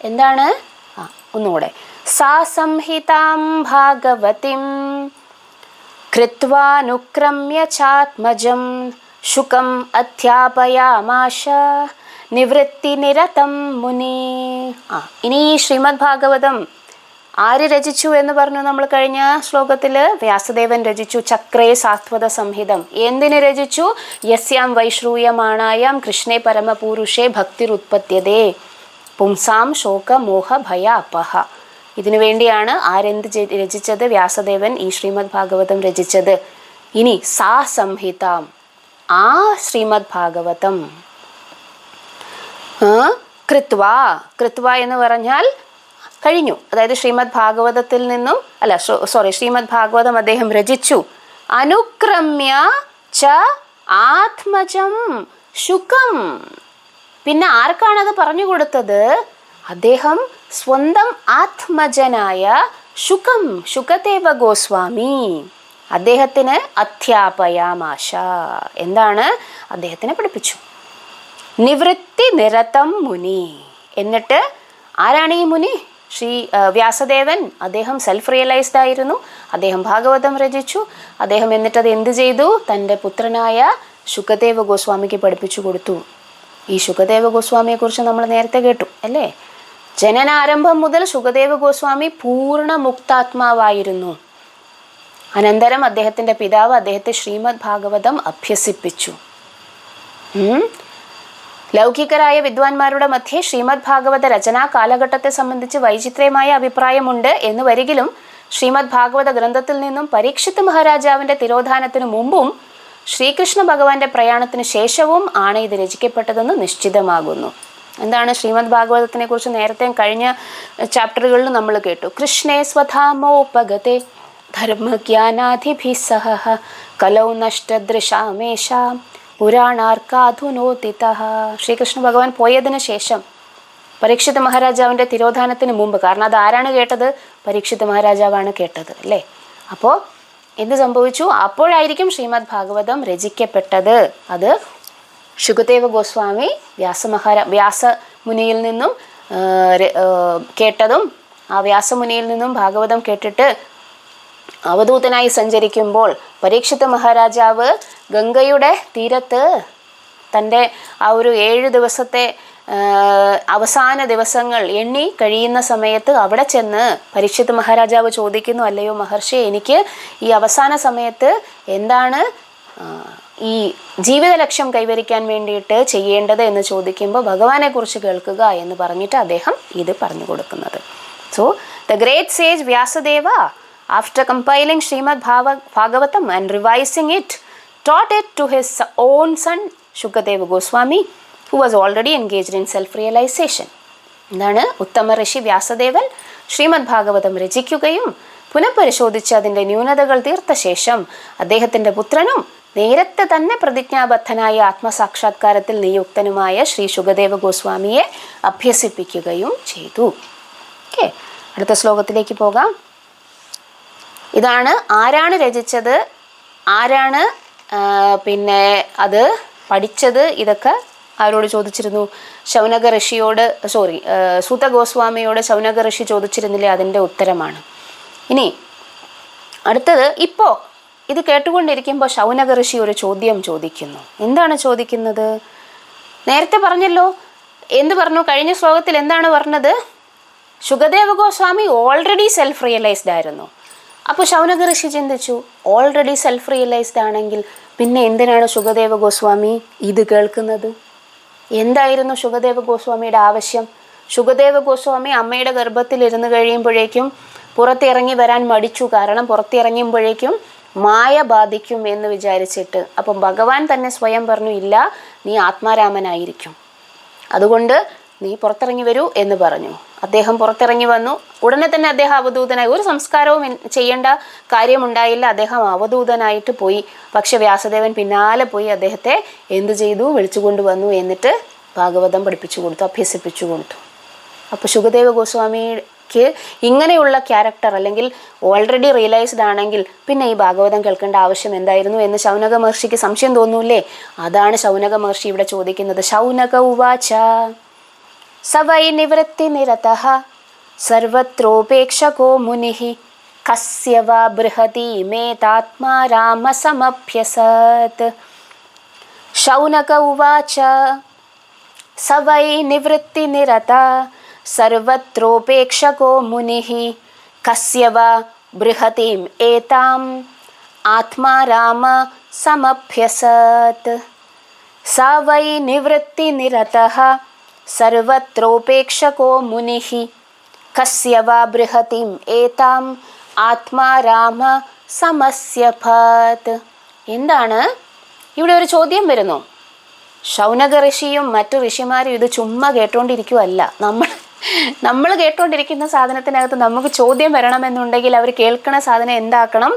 എന്താണ്? ഒന്നുകൂടെ. സാ സംഹിതാം ഭാഗവതീം കൃത്വാനുക്രമ്യ ചാത്മജം ശുകം അധ്യാപയാമാശ നിവൃത്തി നിരതം മുനി. ഇനി ഈ ശ്രീമദ് ഭാഗവതം ആര് രചിച്ചു എന്ന് പറഞ്ഞു നമ്മൾ കഴിഞ്ഞ ശ്ലോകത്തിൽ? വ്യാസദേവൻ രചിച്ചു. ചക്രേ സാത്വത സംഹിതം. എന്തിന് രചിച്ചു? യസ്യാം വൈശ്രൂയമാണായാം കൃഷ്ണേ പരമപൂരുഷേ ഭക്തിരുത്പത്യതേ പുംസാം ശോക മോഹ ഭയ അപഹ. ഇതിനു വേണ്ടിയാണ് ആരെന്ത് രചിച്ചത്? വ്യാസദേവൻ ഈ ശ്രീമദ് ഭാഗവതം രചിച്ചത്. ഇനി സാ സംഹിതാം, ആ ശ്രീമദ് ഭാഗവതം കൃത്വ എന്ന് പറഞ്ഞാൽ കഴിഞ്ഞു. അതായത് ശ്രീമദ് ഭാഗവതത്തിൽ നിന്നും ശ്രീമദ് ഭാഗവതം അദ്ദേഹം രചിച്ചു. അനുക്രമ്യ ച ആത്മജം ശുകം. പിന്നെ ആർക്കാണത് പറഞ്ഞു കൊടുത്തത്? അദ്ദേഹം സ്വന്തം ആത്മജനായ ശുകദേവ ഗോസ്വാമി അദ്ദേഹത്തിന് അധ്യാപയാമാശ. എന്താണ്? അദ്ദേഹത്തിനെ പഠിപ്പിച്ചു. നിവൃത്തി നിരതം മുനി. എന്നിട്ട് ആരാണ് ഈ മുനി? വ്യാസദേവൻ. അദ്ദേഹം സെൽഫ് റിയലൈസ്ഡ് ആയിരുന്നു. അദ്ദേഹം ഭാഗവതം രചിച്ചു. അദ്ദേഹം എന്നിട്ടത് എന്ത് ചെയ്തു? തൻ്റെ പുത്രനായ ശുകദേവ ഗോസ്വാമിക്ക് പഠിപ്പിച്ചു കൊടുത്തു. ഈ ശുകദേവ ഗോസ്വാമിയെക്കുറിച്ച് നമ്മൾ നേരത്തെ കേട്ടു അല്ലേ? ജനനാരംഭം മുതൽ ശുകദേവ ഗോസ്വാമി പൂർണ്ണ മുക്താത്മാവായിരുന്നു. അനന്തരം അദ്ദേഹത്തിൻ്റെ പിതാവ് അദ്ദേഹത്തെ ശ്രീമദ് ഭാഗവതം അഭ്യസിപ്പിച്ചു. ലൗകികരായ വിദ്വാൻമാരുടെ മധ്യേ ശ്രീമദ് ഭാഗവത രചനാ കാലഘട്ടത്തെ സംബന്ധിച്ച് വൈചിത്രമായ അഭിപ്രായമുണ്ട് എന്ന് വരികിലും ശ്രീമദ് ഭാഗവത ഗ്രന്ഥത്തിൽ നിന്നും പരീക്ഷിത് മഹാരാജാവിൻ്റെ തിരോധാനത്തിനു മുമ്പും ശ്രീകൃഷ്ണ ഭഗവാന്റെ പ്രയാണത്തിന് ശേഷവും ആണ് ഇത് രചിക്കപ്പെട്ടതെന്ന് നിശ്ചിതമാകുന്നു. എന്താണ് ശ്രീമദ് ഭാഗവതത്തിനെ കുറിച്ച് നേരത്തെ കഴിഞ്ഞ ചാപ്റ്ററുകളിൽ നമ്മൾ കേട്ടു. കൃഷ്ണേ സ്വധാമോപഗതേ ധർമ്മജ്ഞാനാധിഭിः സഹ കലൗ നഷ്ടദൃശാമേഷാം പുരാണാർക്കാധുനോദിതഃ. ശ്രീകൃഷ്ണ ഭഗവാൻ പോയതിനു ശേഷം പരീക്ഷിത് മഹാരാജാവിൻ്റെ തിരോധാനത്തിന് മുമ്പ്, കാരണം അത് ആരാണ് കേട്ടത്? പരീക്ഷിത് മഹാരാജാവാണ് കേട്ടത് അല്ലേ. അപ്പോൾ എന്ത് സംഭവിച്ചു? അപ്പോഴായിരിക്കും ശ്രീമദ് ഭാഗവതം രചിക്കപ്പെട്ടത്. അത് ശുകദേവ ഗോസ്വാമി വ്യാസമുനിയിൽ നിന്നും കേട്ടതും, ആ വ്യാസമുനിയിൽ നിന്നും ഭാഗവതം കേട്ടിട്ട് അവധൂതനായി സഞ്ചരിക്കുമ്പോൾ പരീക്ഷിത് മഹാരാജാവ് ഗംഗയുടെ തീരത്ത് തൻ്റെ ആ ഒരു 7 ദിവസത്തെ അവസാന ദിവസങ്ങൾ എണ്ണി കഴിയുന്ന സമയത്ത് അവിടെ ചെന്ന് പരീക്ഷിത് മഹാരാജാവ് ചോദിക്കുന്നു, അല്ലയോ മഹർഷി, എനിക്ക് ഈ അവസാന സമയത്ത് എന്താണ് ഈ ജീവിത ലക്ഷ്യം കൈവരിക്കാൻ വേണ്ടിയിട്ട് ചെയ്യേണ്ടത് എന്ന് ചോദിക്കുമ്പോൾ ഭഗവാനെ കുറിച്ച് കേൾക്കുക എന്ന് പറഞ്ഞിട്ട് അദ്ദേഹം ഇത് പറഞ്ഞു കൊടുക്കുന്നത്. So the great sage Vyasadeva, after compiling Srimad Bhagavatam and revising it, taught it to his own son Shukadeva Goswami, who was already engaged in self-realization. എന്താണ്? ഉത്തമ ഋഷി വ്യാസദേവൻ ശ്രീമദ് ഭാഗവതം രചിക്കുകയും പുനഃപരിശോധിച്ച് അതിൻ്റെ ന്യൂനതകൾ തീർത്ത ശേഷം അദ്ദേഹത്തിൻ്റെ പുത്രനും നേരത്തെ തന്നെ പ്രതിജ്ഞാബദ്ധനായ ആത്മസാക്ഷാത്കാരത്തിൽ നിയുക്തനുമായ ശ്രീ ശുകദേവ ഗോസ്വാമിയെ അഭ്യസിപ്പിക്കുകയും ചെയ്തു. ഓക്കെ, അടുത്ത ശ്ലോകത്തിലേക്ക് പോകാം. ഇതാണ് ആരാണ് രചിച്ചത്, ആരാണ് പിന്നെ അത് പഠിച്ചത്, ഇതൊക്കെ ആരോട് ചോദിച്ചിരുന്നു? ശൗനക ഋഷിയോട്, സൂത ഗോസ്വാമിയോട് ശൗനക ഋഷി ചോദിച്ചിരുന്നില്ലേ? അതിൻ്റെ ഉത്തരമാണ്. ഇനി അടുത്തത്, ഇപ്പോൾ ഇത് കേട്ടുകൊണ്ടിരിക്കുമ്പോൾ ശൗനക ഋഷി ഒരു ചോദ്യം ചോദിക്കുന്നു. എന്താണ് ചോദിക്കുന്നത്? നേരത്തെ പറഞ്ഞല്ലോ, എന്ത് പറഞ്ഞു? കഴിഞ്ഞ ശ്ലോകത്തിൽ എന്താണ് പറഞ്ഞത്? ശുകദേവ ഗോസ്വാമി ഓൾറെഡി സെൽഫ് റിയലൈസ്ഡ് ആയിരുന്നു. അപ്പോൾ ശൗനക ഋഷി ചിന്തിച്ചു, ഓൾറെഡി സെൽഫ് റിയലൈസ്ഡ് ആണെങ്കിൽ പിന്നെ എന്തിനാണ് ശുകദേവ ഗോസ്വാമി ഇത് കേൾക്കുന്നത്? എന്തായിരുന്നു ശുകദേവ ഗോസ്വാമിയുടെ ആവശ്യം? ശുകദേവ ഗോസ്വാമി അമ്മയുടെ ഗർഭത്തിൽ ഇരുന്ന് കഴിയുമ്പോഴേക്കും പുറത്തിറങ്ങി വരാൻ മടിച്ചു. കാരണം പുറത്തിറങ്ങുമ്പോഴേക്കും മായ ബാധിക്കും എന്ന് വിചാരിച്ചിട്ട്. അപ്പം ഭഗവാൻ തന്നെ സ്വയം പറഞ്ഞു, ഇല്ല, നീ ആത്മാരാമനായിരിക്കും, അതുകൊണ്ട് നീ പുറത്തിറങ്ങി വരൂ എന്ന് പറഞ്ഞു. അദ്ദേഹം പുറത്തിറങ്ങി വന്നു. ഉടനെ തന്നെ അദ്ദേഹം അവധൂതനായി, ഒരു സംസ്കാരവും ചെയ്യേണ്ട കാര്യമുണ്ടായില്ല, അദ്ദേഹം അവധൂതനായിട്ട് പോയി. പക്ഷെ വ്യാസദേവൻ പിന്നാലെ പോയി അദ്ദേഹത്തെ എന്ത് ചെയ്തു? വിളിച്ചുകൊണ്ട് വന്നു. എന്നിട്ട് ഭാഗവതം പഠിപ്പിച്ചു കൊടുത്തു, അഭ്യസിപ്പിച്ചു കൊടുത്തു. അപ്പോൾ ശുകദേവ ഗോസ്വാമിക്ക് ഇങ്ങനെയുള്ള ക്യാരക്ടർ, അല്ലെങ്കിൽ ഓൾറെഡി റിയലൈസ്ഡ് ആണെങ്കിൽ പിന്നെ ഈ ഭാഗവതം കേൾക്കേണ്ട ആവശ്യം എന്തായിരുന്നു എന്ന് ശൗനക മഹർഷിക്ക് സംശയം തോന്നൂലേ? അതാണ് ശൗനക മഹർഷി ഇവിടെ ചോദിക്കുന്നത്. ശൗനക ഉവാച സവൈ നിവൃത്തി നിരതഃ സർവത്രോപേക്ഷകോ മുനിഃ കസ്യ വാ ബൃഹതീമേതാത്മാ രാമസമഭ്യസത്. ശൗനക ഉവാച സവൈ നിവൃത്തി നിരതഃ സർവത്രോപേക്ഷകോ മുനിഃ കസ്യ വാ ബൃഹതീം ഏതാം ആത്മാ രാമ സമഭ്യസത്. സ വൈ നിവൃത്തി നിരതഃ സർവത്രോപേക്ഷകോ മുനിഃ കസ്യ വാ ബൃഹതീം ഏതാം ആത്മാ രാമ സമസ്യഭത്. എന്താണ് ഇവിടെ ഒരു ചോദ്യം വരുന്നു? ശൗനക ഋഷിയും മറ്റു ഋഷിമാരും ഇത് ചുമ്മാ കേട്ടോണ്ടിരിക്കുവല്ല. നമ്മൾ കേട്ടോണ്ടിരിക്കുന്ന സാധനത്തിനകത്ത് നമുക്ക് ചോദ്യം വരണമെന്നുണ്ടെങ്കിൽ അവർ കേൾക്കണ സാധനം എന്താക്കണം?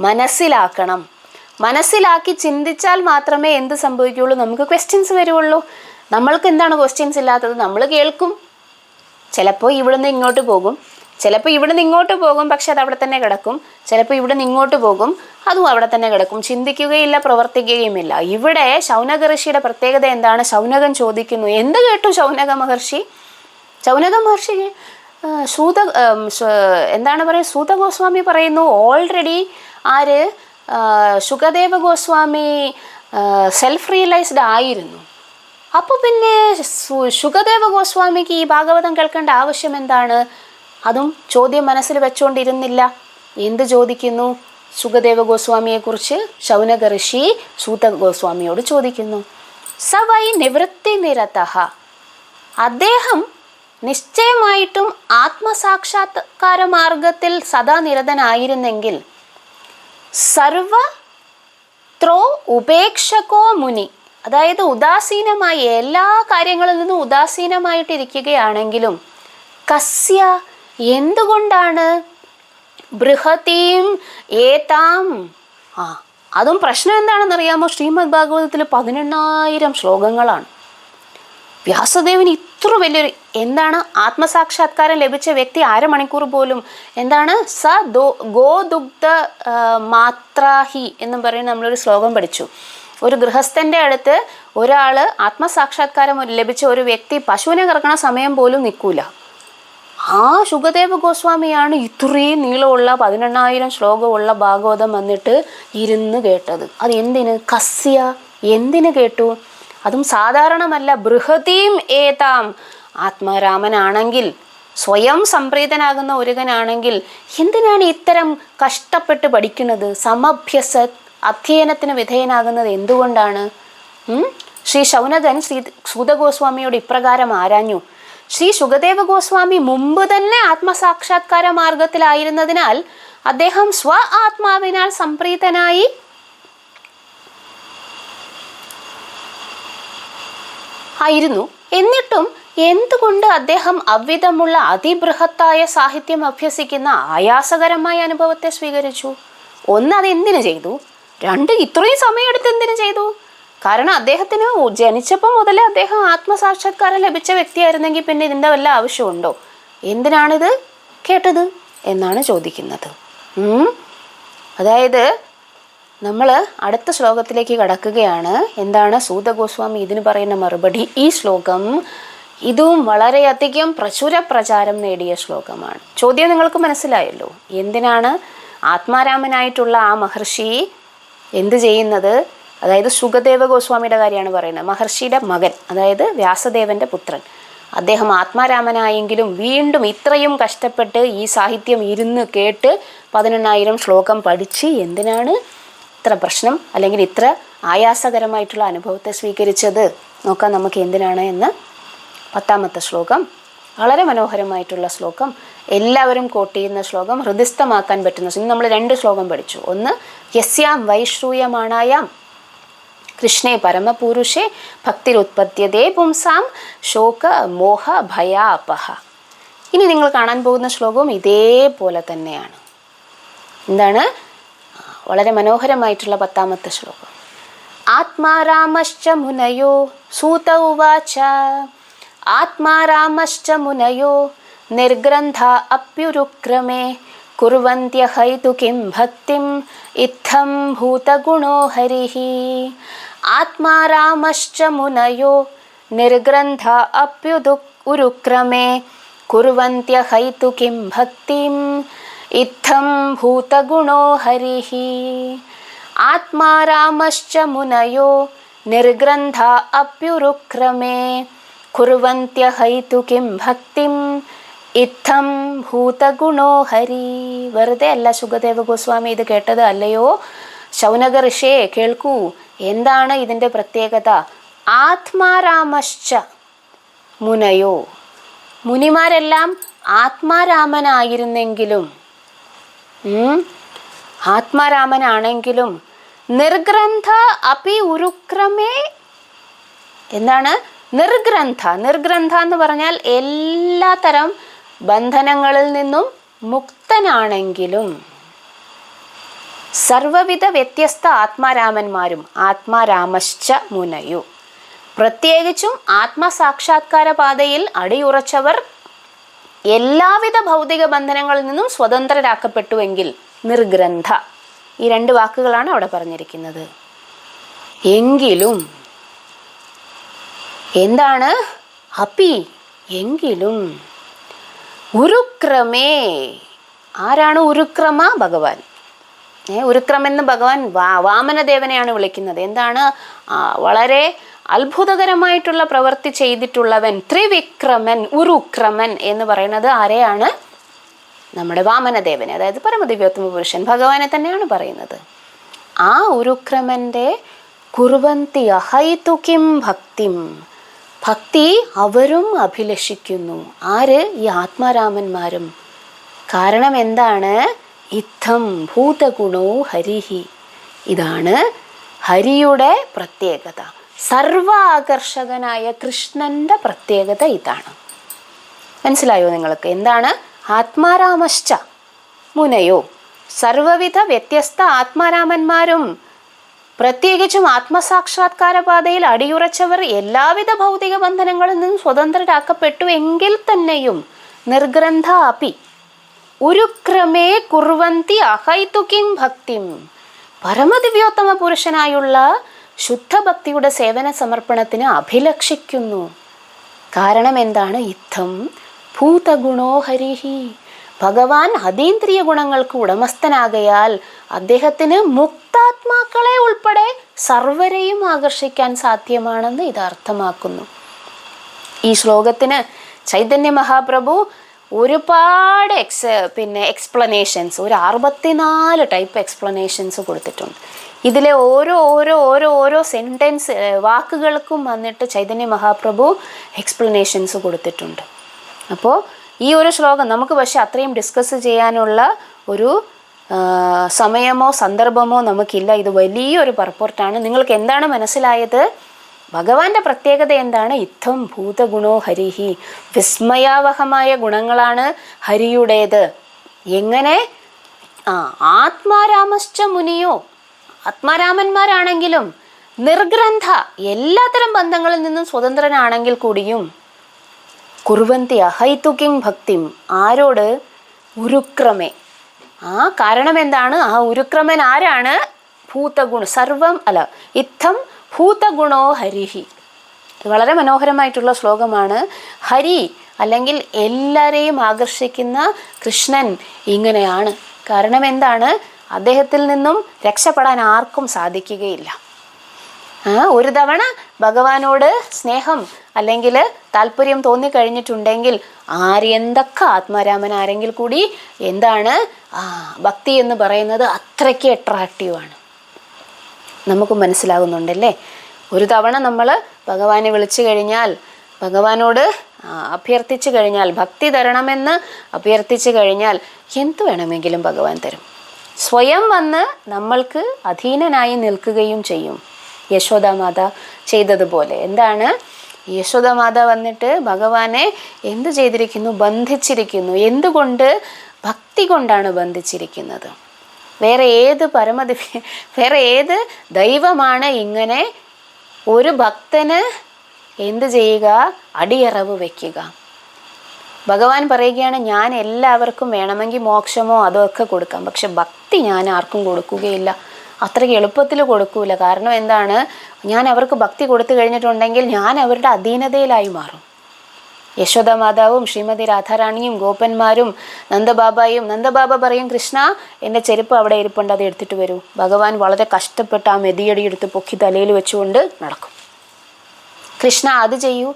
മനസ്സിലാക്കണം. മനസ്സിലാക്കി ചിന്തിച്ചാൽ മാത്രമേ എന്ത് സംഭവിക്കുകയുള്ളൂ? നമുക്ക് ക്വസ്റ്റ്യൻസ് വരുള്ളൂ. നമ്മൾക്ക് എന്താണ് ക്വസ്റ്റ്യൻസ് ഇല്ലാത്തത്? നമ്മൾ കേൾക്കും, ചിലപ്പോൾ ഇവിടുന്ന് ഇങ്ങോട്ട് പോകും, ചിലപ്പോൾ ഇവിടുന്ന് ഇങ്ങോട്ട് പോകും, പക്ഷെ അത് അവിടെ തന്നെ കിടക്കും. ചിലപ്പോൾ ഇവിടുന്ന് ഇങ്ങോട്ട് പോകും, അതും അവിടെ തന്നെ കിടക്കും. ചിന്തിക്കുകയില്ല, പ്രവർത്തിക്കുകയുമില്ല. ഇവിടെ ശൗനക ഋഷിയുടെ പ്രത്യേകത എന്താണ്? ശൗനകൻ ചോദിക്കുന്നു, എന്ത് കേട്ടു ശൗനക മഹർഷി? ശൗനക മഹർഷി എന്താണ് പറയുക? സൂത ഗോസ്വാമി പറയുന്നു, ഓൾറെഡി ആര്? ശുകദേവ ഗോസ്വാമി സെൽഫ് റിയലൈസ്ഡ് ആയിരുന്നു. അപ്പോൾ പിന്നെ ശുകദേവ ഗോസ്വാമിക്ക് ഈ ഭാഗവതം കേൾക്കേണ്ട ആവശ്യം എന്താണ്? അതും ചോദ്യം മനസ്സിൽ വെച്ചുകൊണ്ടിരുന്നില്ല. എന്ത് ചോദിക്കുന്നു? ശുകദേവ ഗോസ്വാമിയെക്കുറിച്ച് ശൗനക ഋഷി സൂത ഗോസ്വാമിയോട് ചോദിക്കുന്നു. സവൈ നിവൃത്തി നിരതഃ, അദ്ദേഹം നിശ്ചയമായിട്ടും ആത്മസാക്ഷാത്കാര മാർഗത്തിൽ സദാ നിരതനായിരുന്നെങ്കിൽ സർവത്രോ ഉപേക്ഷകോ മുനി, അതായത് ഉദാസീനമായി എല്ലാ കാര്യങ്ങളിൽ നിന്നും ഉദാസീനമായിട്ടിരിക്കുകയാണെങ്കിലും കസ്യ എന്തുകൊണ്ടാണ് ബൃഹതീം ഏതാം. അതും പ്രശ്നം എന്താണെന്നറിയാമോ? ശ്രീമദ് ഭാഗവതത്തിൽ 18,000 ശ്ലോകങ്ങളാണ്. വ്യാസദേവന് ഇത്ര വലിയൊരു എന്താണ് ആത്മസാക്ഷാത്കാരം ലഭിച്ച വ്യക്തി അരമണിക്കൂർ പോലും എന്താണ് ഗോദുഗ്ധ മാത്രാഹി എന്നും പറയുന്ന നമ്മളൊരു ശ്ലോകം പഠിച്ചു. ഒരു ഗൃഹസ്ഥൻ്റെ അടുത്ത് ഒരാൾ ആത്മസാക്ഷാത്കാരം ലഭിച്ച ഒരു വ്യക്തി പശുവിനെ കറക്കണ സമയം പോലും നിൽക്കൂല. ആ ശുകദേവ ഗോസ്വാമിയാണ് ഇത്രയും നീളമുള്ള 18,000 ശ്ലോകമുള്ള ഭാഗവതം വന്നിട്ട് ഇരുന്ന് കേട്ടത്. അത് എന്തിന്? എന്തിന് കേട്ടു? അതും സാധാരണമല്ല. ബൃഹതീം ഏതാം. ആത്മാരാമനാണെങ്കിൽ, സ്വയം സംപ്രീതനാകുന്ന ഒരുവനാണെങ്കിൽ എന്തിനാണ് ഇത്തരം കഷ്ടപ്പെട്ട് പഠിക്കുന്നത്? സമഭ്യസത്, അധ്യയനത്തിന് വിധേയനാകുന്നത് എന്തുകൊണ്ടാണ്? ശ്രീ ശൗനകൻ സൂതഗോസ്വാമിയോട് ഇപ്രകാരം ആരാഞ്ഞു. ശ്രീ ശുകദേവ ഗോസ്വാമി മുമ്പ് തന്നെ ആത്മസാക്ഷാത്കാര മാർഗത്തിലായിരുന്നതിനാൽ അദ്ദേഹം ആത്മാവിനാൽ സംപ്രീതനായി ആയിരുന്നു. എന്നിട്ടും എന്തുകൊണ്ട് അദ്ദേഹം അവിധമുള്ള അതിബൃഹത്തായ സാഹിത്യം അഭ്യസിക്കുന്ന ആയാസകരമായ അനുഭവത്തെ സ്വീകരിച്ചു? ഒന്ന്, അത് എന്തിനു ചെയ്തു? രണ്ട്, ഇത്രയും സമയമെടുത്ത് എന്തിനു ചെയ്തു? കാരണം അദ്ദേഹത്തിന് ജനിച്ചപ്പോൾ മുതലേ അദ്ദേഹം ആത്മസാക്ഷാത്കാരം ലഭിച്ച വ്യക്തിയായിരുന്നെങ്കിൽ പിന്നെ ഇതിൻ്റെ വല്ല ആവശ്യമുണ്ടോ? എന്തിനാണിത് കേട്ടത് എന്നാണ് ചോദിക്കുന്നത്. അതായത് നമ്മൾ അടുത്ത ശ്ലോകത്തിലേക്ക് കടക്കുകയാണ്. എന്താണ് സൂതഗോസ്വാമി ഇതിന് പറയുന്ന മറുപടി? ഈ ശ്ലോകം ഇതും വളരെയധികം പ്രചുര പ്രചാരം നേടിയ ശ്ലോകമാണ്. ചോദ്യം നിങ്ങൾക്ക് മനസ്സിലായല്ലോ. എന്തിനാണ് ആത്മാരാമനായിട്ടുള്ള ആ മഹർഷി എന്ത് ചെയ്യുന്നത്? അതായത് ശുകദേവ ഗോസ്വാമിയുടെ കാര്യമാണ് പറയുന്നത്. മഹർഷിയുടെ മകൻ, അതായത് വ്യാസദേവൻ്റെ പുത്രൻ, അദ്ദേഹം ആത്മാരാമനായെങ്കിലും വീണ്ടും ഇത്രയും കഷ്ടപ്പെട്ട് ഈ സാഹിത്യം ഇരുന്ന് കേട്ട് 18,000 ശ്ലോകം പഠിച്ച് എന്തിനാണ് ഇത്ര പ്രശ്നം അല്ലെങ്കിൽ ഇത്ര ആയാസകരമായിട്ടുള്ള അനുഭവത്തെ സ്വീകരിച്ചത്? നോക്കാം നമുക്ക് എന്തിനാണ് എന്ന്. 10ാമത്തെ ശ്ലോകം വളരെ മനോഹരമായിട്ടുള്ള ശ്ലോകം, എല്ലാവരും കോട്ട് ചെയ്യുന്ന ശ്ലോകം, ഹൃദിസ്ഥമാക്കാൻ പറ്റുന്ന. ഇന്ന് നമ്മൾ 2 ശ്ലോകം പഠിച്ചു. ഒന്ന്, യസ്യാം വൈശ്രൂയമാണായാം കൃഷ്ണേ പരമപുരുഷേ ഭക്തിരുത്പദ്യതേ പുംസാം ശോക മോഹ ഭയാപഹ. ഇനി നിങ്ങൾ കാണാൻ പോകുന്ന ശ്ലോകവും ഇതേപോലെ തന്നെയാണ്. എന്താണ്? വളരെ മനോഹരമായിട്ടുള്ള 10ാമത്തെ ശ്ലോകം. ആത്മാരാമശ്ച മുനയോ സൂത ഉവാച ആത്മാരാമശ്ച മുനയോ നിർഗ്രന്ഥ അപ്യുരുക്രമേ കുർവന്ത്യഹൈതു കിം ഭക്തിം ഇത്തം ഭൂതഗുണോ ഹരിഃ. ആത്മാരാമശ്ച മുനയോ നിർഗ്രന്ഥ അപ്യുരുക്രമേ കുർവന്ത്യഹൈതു കിം ഭക്തിം ഇത്തം ഭൂതഗുണോ ഹരിഃ. ആത്മാരാമശ്ച മുനയോ നിർഗ്രന്ഥ അപ്യുരുക്രമേ കുർവന്ത്യഹൈതു കിം ഭക്തിം ഇത്തം ഭൂതഗുണോ ഹരി. വെറുതെ അല്ല ശുകദേവ ഗോസ്വാമി ഇത് കേട്ടത്, അല്ലയോ ശൗനക ഋഷിയെ കേൾക്കൂ. എന്താണ് ഇതിൻ്റെ പ്രത്യേകത? ആത്മാരാമശ്ച മുനയോ, മുനിമാരെല്ലാം ആത്മാരാമനായിരുന്നെങ്കിലും ആത്മാരാമനാണെങ്കിലും നിർഗ്രന്ഥ അപി ഉരുക്രമേ. എന്താണ് നിർഗ്രന്ഥ? നിർഗ്രന്ഥ എന്ന് പറഞ്ഞാൽ എല്ലാ തരം ബന്ധനങ്ങളിൽ നിന്നും മുക്തനാണെങ്കിലും സർവവിധ വ്യത്യസ്ത ആത്മാരാമന്മാരും ആത്മാരാമശ്ച മുനയു, പ്രത്യേകിച്ചും ആത്മസാക്ഷാത്കാര പാതയിൽ അടിയുറച്ചവർ എല്ലാവിധ ഭൗതിക ബന്ധനങ്ങളിൽ നിന്നും സ്വതന്ത്രരാക്കപ്പെട്ടുവെങ്കിൽ നിർഗ്രന്ഥ. ഈ 2 വാക്കുകളാണ് അവിടെ പറഞ്ഞിരിക്കുന്നത്. എങ്കിലും എന്താണ്? അപി എങ്കിലും ഉരുക്രമേ. ആരാണ് ഉരുക്രമ? ഭഗവാൻ. ഉരുക്രമെന്ന് ഭഗവാൻ വാമനദേവനെയാണ് വിളിക്കുന്നത്. എന്താണ്? വളരെ അത്ഭുതകരമായിട്ടുള്ള പ്രവൃത്തി ചെയ്തിട്ടുള്ളവൻ, ത്രിവിക്രമൻ, ഉരുക്രമൻ എന്ന് പറയുന്നത് ആരെയാണ്? നമ്മുടെ വാമനദേവനെ, അതായത് പരമദിവ്യോത്തമ പുരുഷൻ ഭഗവാനെ തന്നെയാണ് പറയുന്നത്. ആ ഉരുക്രമൻ്റെ കുർവന്തി അഹൈതു കിം ഭക്തിം, ഭക്തി അവരും അഭിലഷിക്കുന്നു. ആര്? ഈ ആത്മാരാമന്മാരും. കാരണം എന്താണ്? ഇത്തം ഭൂതഗുണോ ഹരിഹി. ഇതാണ് ഹരിയുടെ പ്രത്യേകത. സർവ ആകർഷകനായ കൃഷ്ണന്റെ പ്രത്യേകത ഇതാണ്. മനസ്സിലായോ നിങ്ങൾക്ക്? എന്താണ് ആത്മാരാമശ്ച? മുനയോ. സർവവിധ വ്യത്യസ്ത ആത്മാരാമന്മാരും പ്രത്യേകിച്ചും ആത്മസാക്ഷാത്കാര പാതയിൽ അടിയുറച്ചവർ എല്ലാവിധ ഭൗതിക ബന്ധനങ്ങളിൽ നിന്നും സ്വതന്ത്രരാക്കപ്പെട്ടു എങ്കിൽ തന്നെയും നിർഗ്രന്ഥ അപി ഉരുക്രമേ കുർവന്തി അഹൈതുകിം ഭക്തിം. പരമദിവ്യോത്തമ പുരുഷനായുള്ള ശുദ്ധഭക്തിയുടെ സേവന സമർപ്പണത്തിന് അഭിലഷിക്കുന്നു. കാരണം എന്താണ്? ഇത്തം ഭൂതഗുണോ ഹരിഹി. ഭഗവാൻ അതീന്ദ്രിയ ഗുണങ്ങൾക്ക് ഉടമസ്ഥനാകയാൽ അദ്ദേഹത്തിന് മുക്താത്മാക്കളെ ഉൾപ്പെടെ സർവരെയും ആകർഷിക്കാൻ സാധ്യമാണെന്ന് ഇത് അർത്ഥമാക്കുന്നു. ഈ ശ്ലോകത്തിന് ചൈതന്യ മഹാപ്രഭു ഒരുപാട് എക്സ്പ്ലനേഷൻസ്, ഒരു 64 ടൈപ്പ് എക്സ്പ്ലനേഷൻസ് കൊടുത്തിട്ടുണ്ട്. ഇതിലെ ഓരോ സെൻറ്റൻസ് വാക്കുകൾക്കും വന്നിട്ട് ചൈതന്യ മഹാപ്രഭു എക്സ്പ്ലനേഷൻസ് കൊടുത്തിട്ടുണ്ട്. അപ്പോൾ ഈ ഒരു ശ്ലോകം നമുക്ക് പക്ഷെ അത്രയും ഡിസ്കസ് ചെയ്യാനുള്ള ഒരു സമയമോ സന്ദർഭമോ നമുക്കില്ല. ഇത് വലിയൊരു പർപ്പോർട്ടാണ്. നിങ്ങൾക്ക് എന്താണ് മനസ്സിലായത്? ഭഗവാന്റെ പ്രത്യേകത എന്താണ്? ഇത്തം ഭൂതഗുണോ ഹരിഹി. വിസ്മയാവഹമായ ഗുണങ്ങളാണ് ഹരിയുടേത്. എങ്ങനെ? ആത്മാരാമശ്ച മുനിയോ, ആത്മാരാമന്മാരാണെങ്കിലും നിർഗ്രന്ഥ എല്ലാത്തരം ബന്ധങ്ങളിൽ നിന്നും സ്വതന്ത്രനാണെങ്കിൽ കൂടിയും കുർവന്തി അഹൈതുകിം ഭക്തിം. ആരോട്? ഉരുക്രമേ. കാരണം എന്താണ്? ആ ഉരുക്രമൻ ആരാണ്? ഭൂതഗുണ സർവം ഇത്തം ഭൂതഗുണോ ഹരിഹി. ഇത് വളരെ മനോഹരമായിട്ടുള്ള ശ്ലോകമാണ്. ഹരി അല്ലെങ്കിൽ എല്ലാവരെയും ആകർഷിക്കുന്ന കൃഷ്ണൻ ഇങ്ങനെയാണ്. കാരണം എന്താണ്? അദ്ദേഹത്തിൽ നിന്നും രക്ഷപ്പെടാൻ ആർക്കും സാധിക്കുകയില്ല. ഒരു തവണ ഭഗവാനോട് സ്നേഹം അല്ലെങ്കിൽ താല്പര്യം തോന്നിക്കഴിഞ്ഞിട്ടുണ്ടെങ്കിൽ എന്തൊക്കെ ആത്മാരാമൻ ആരെങ്കിൽ കൂടി എന്താണ് ഭക്തി എന്ന് പറയുന്നത് അത്രയ്ക്ക് അട്രാക്റ്റീവാണ്. നമുക്ക് മനസ്സിലാകുന്നുണ്ടല്ലേ? ഒരു തവണ നമ്മൾ ഭഗവാനെ വിളിച്ചു കഴിഞ്ഞാൽ, ഭഗവാനോട് അഭ്യർത്ഥിച്ചു കഴിഞ്ഞാൽ, ഭക്തി തരണമെന്ന് അഭ്യർത്ഥിച്ചു കഴിഞ്ഞാൽ എന്തു വേണമെങ്കിലും ഭഗവാൻ തരും. സ്വയം വന്ന് നമ്മൾക്ക് അധീനനായി നിൽക്കുകയും ചെയ്യും. യശോദാമാത ചെയ്തതുപോലെ. എന്താണ്? യശോദാമാത വന്നിട്ട് ഭഗവാനെ എന്ത് ചെയ്തിരിക്കുന്നു? ബന്ധിച്ചിരിക്കുന്നു. എന്തുകൊണ്ട്? ഭക്തി കൊണ്ടാണ് ബന്ധിച്ചിരിക്കുന്നത്. വേറെ ഏത് ദൈവമാണ് ഇങ്ങനെ ഒരു ഭക്തന് എന്ത് ചെയ്യുക? അടിയറവ് വയ്ക്കുക. ഭഗവാൻ പറയുകയാണ്, ഞാൻ എല്ലാവർക്കും വേണമെങ്കിൽ മോക്ഷമോ അതൊക്കെ കൊടുക്കാം, പക്ഷെ ഭക്തി ഞാൻ ആർക്കും കൊടുക്കുകയില്ല. അത്രയ്ക്ക് എളുപ്പത്തിൽ കൊടുക്കൂല. കാരണം എന്താണ്? ഞാൻ അവർക്ക് ഭക്തി കൊടുത്തു കഴിഞ്ഞിട്ടുണ്ടെങ്കിൽ ഞാൻ അവരുടെ അധീനതയിലായി മാറും. യശോദാമാതാവും ശ്രീമതി രാധാറാണിയും ഗോപന്മാരും നന്ദബാബ പറയും, കൃഷ്ണ എൻ്റെ ചെരുപ്പ് അവിടെ ഇരിപ്പുണ്ട്, അത് എടുത്തിട്ട് വരൂ. ഭഗവാൻ വളരെ കഷ്ടപ്പെട്ട് ആ മെതിയടി എടുത്ത് പൊക്കി തലയിൽ വെച്ചുകൊണ്ട് നടക്കും. കൃഷ്ണ അത് ചെയ്യൂ,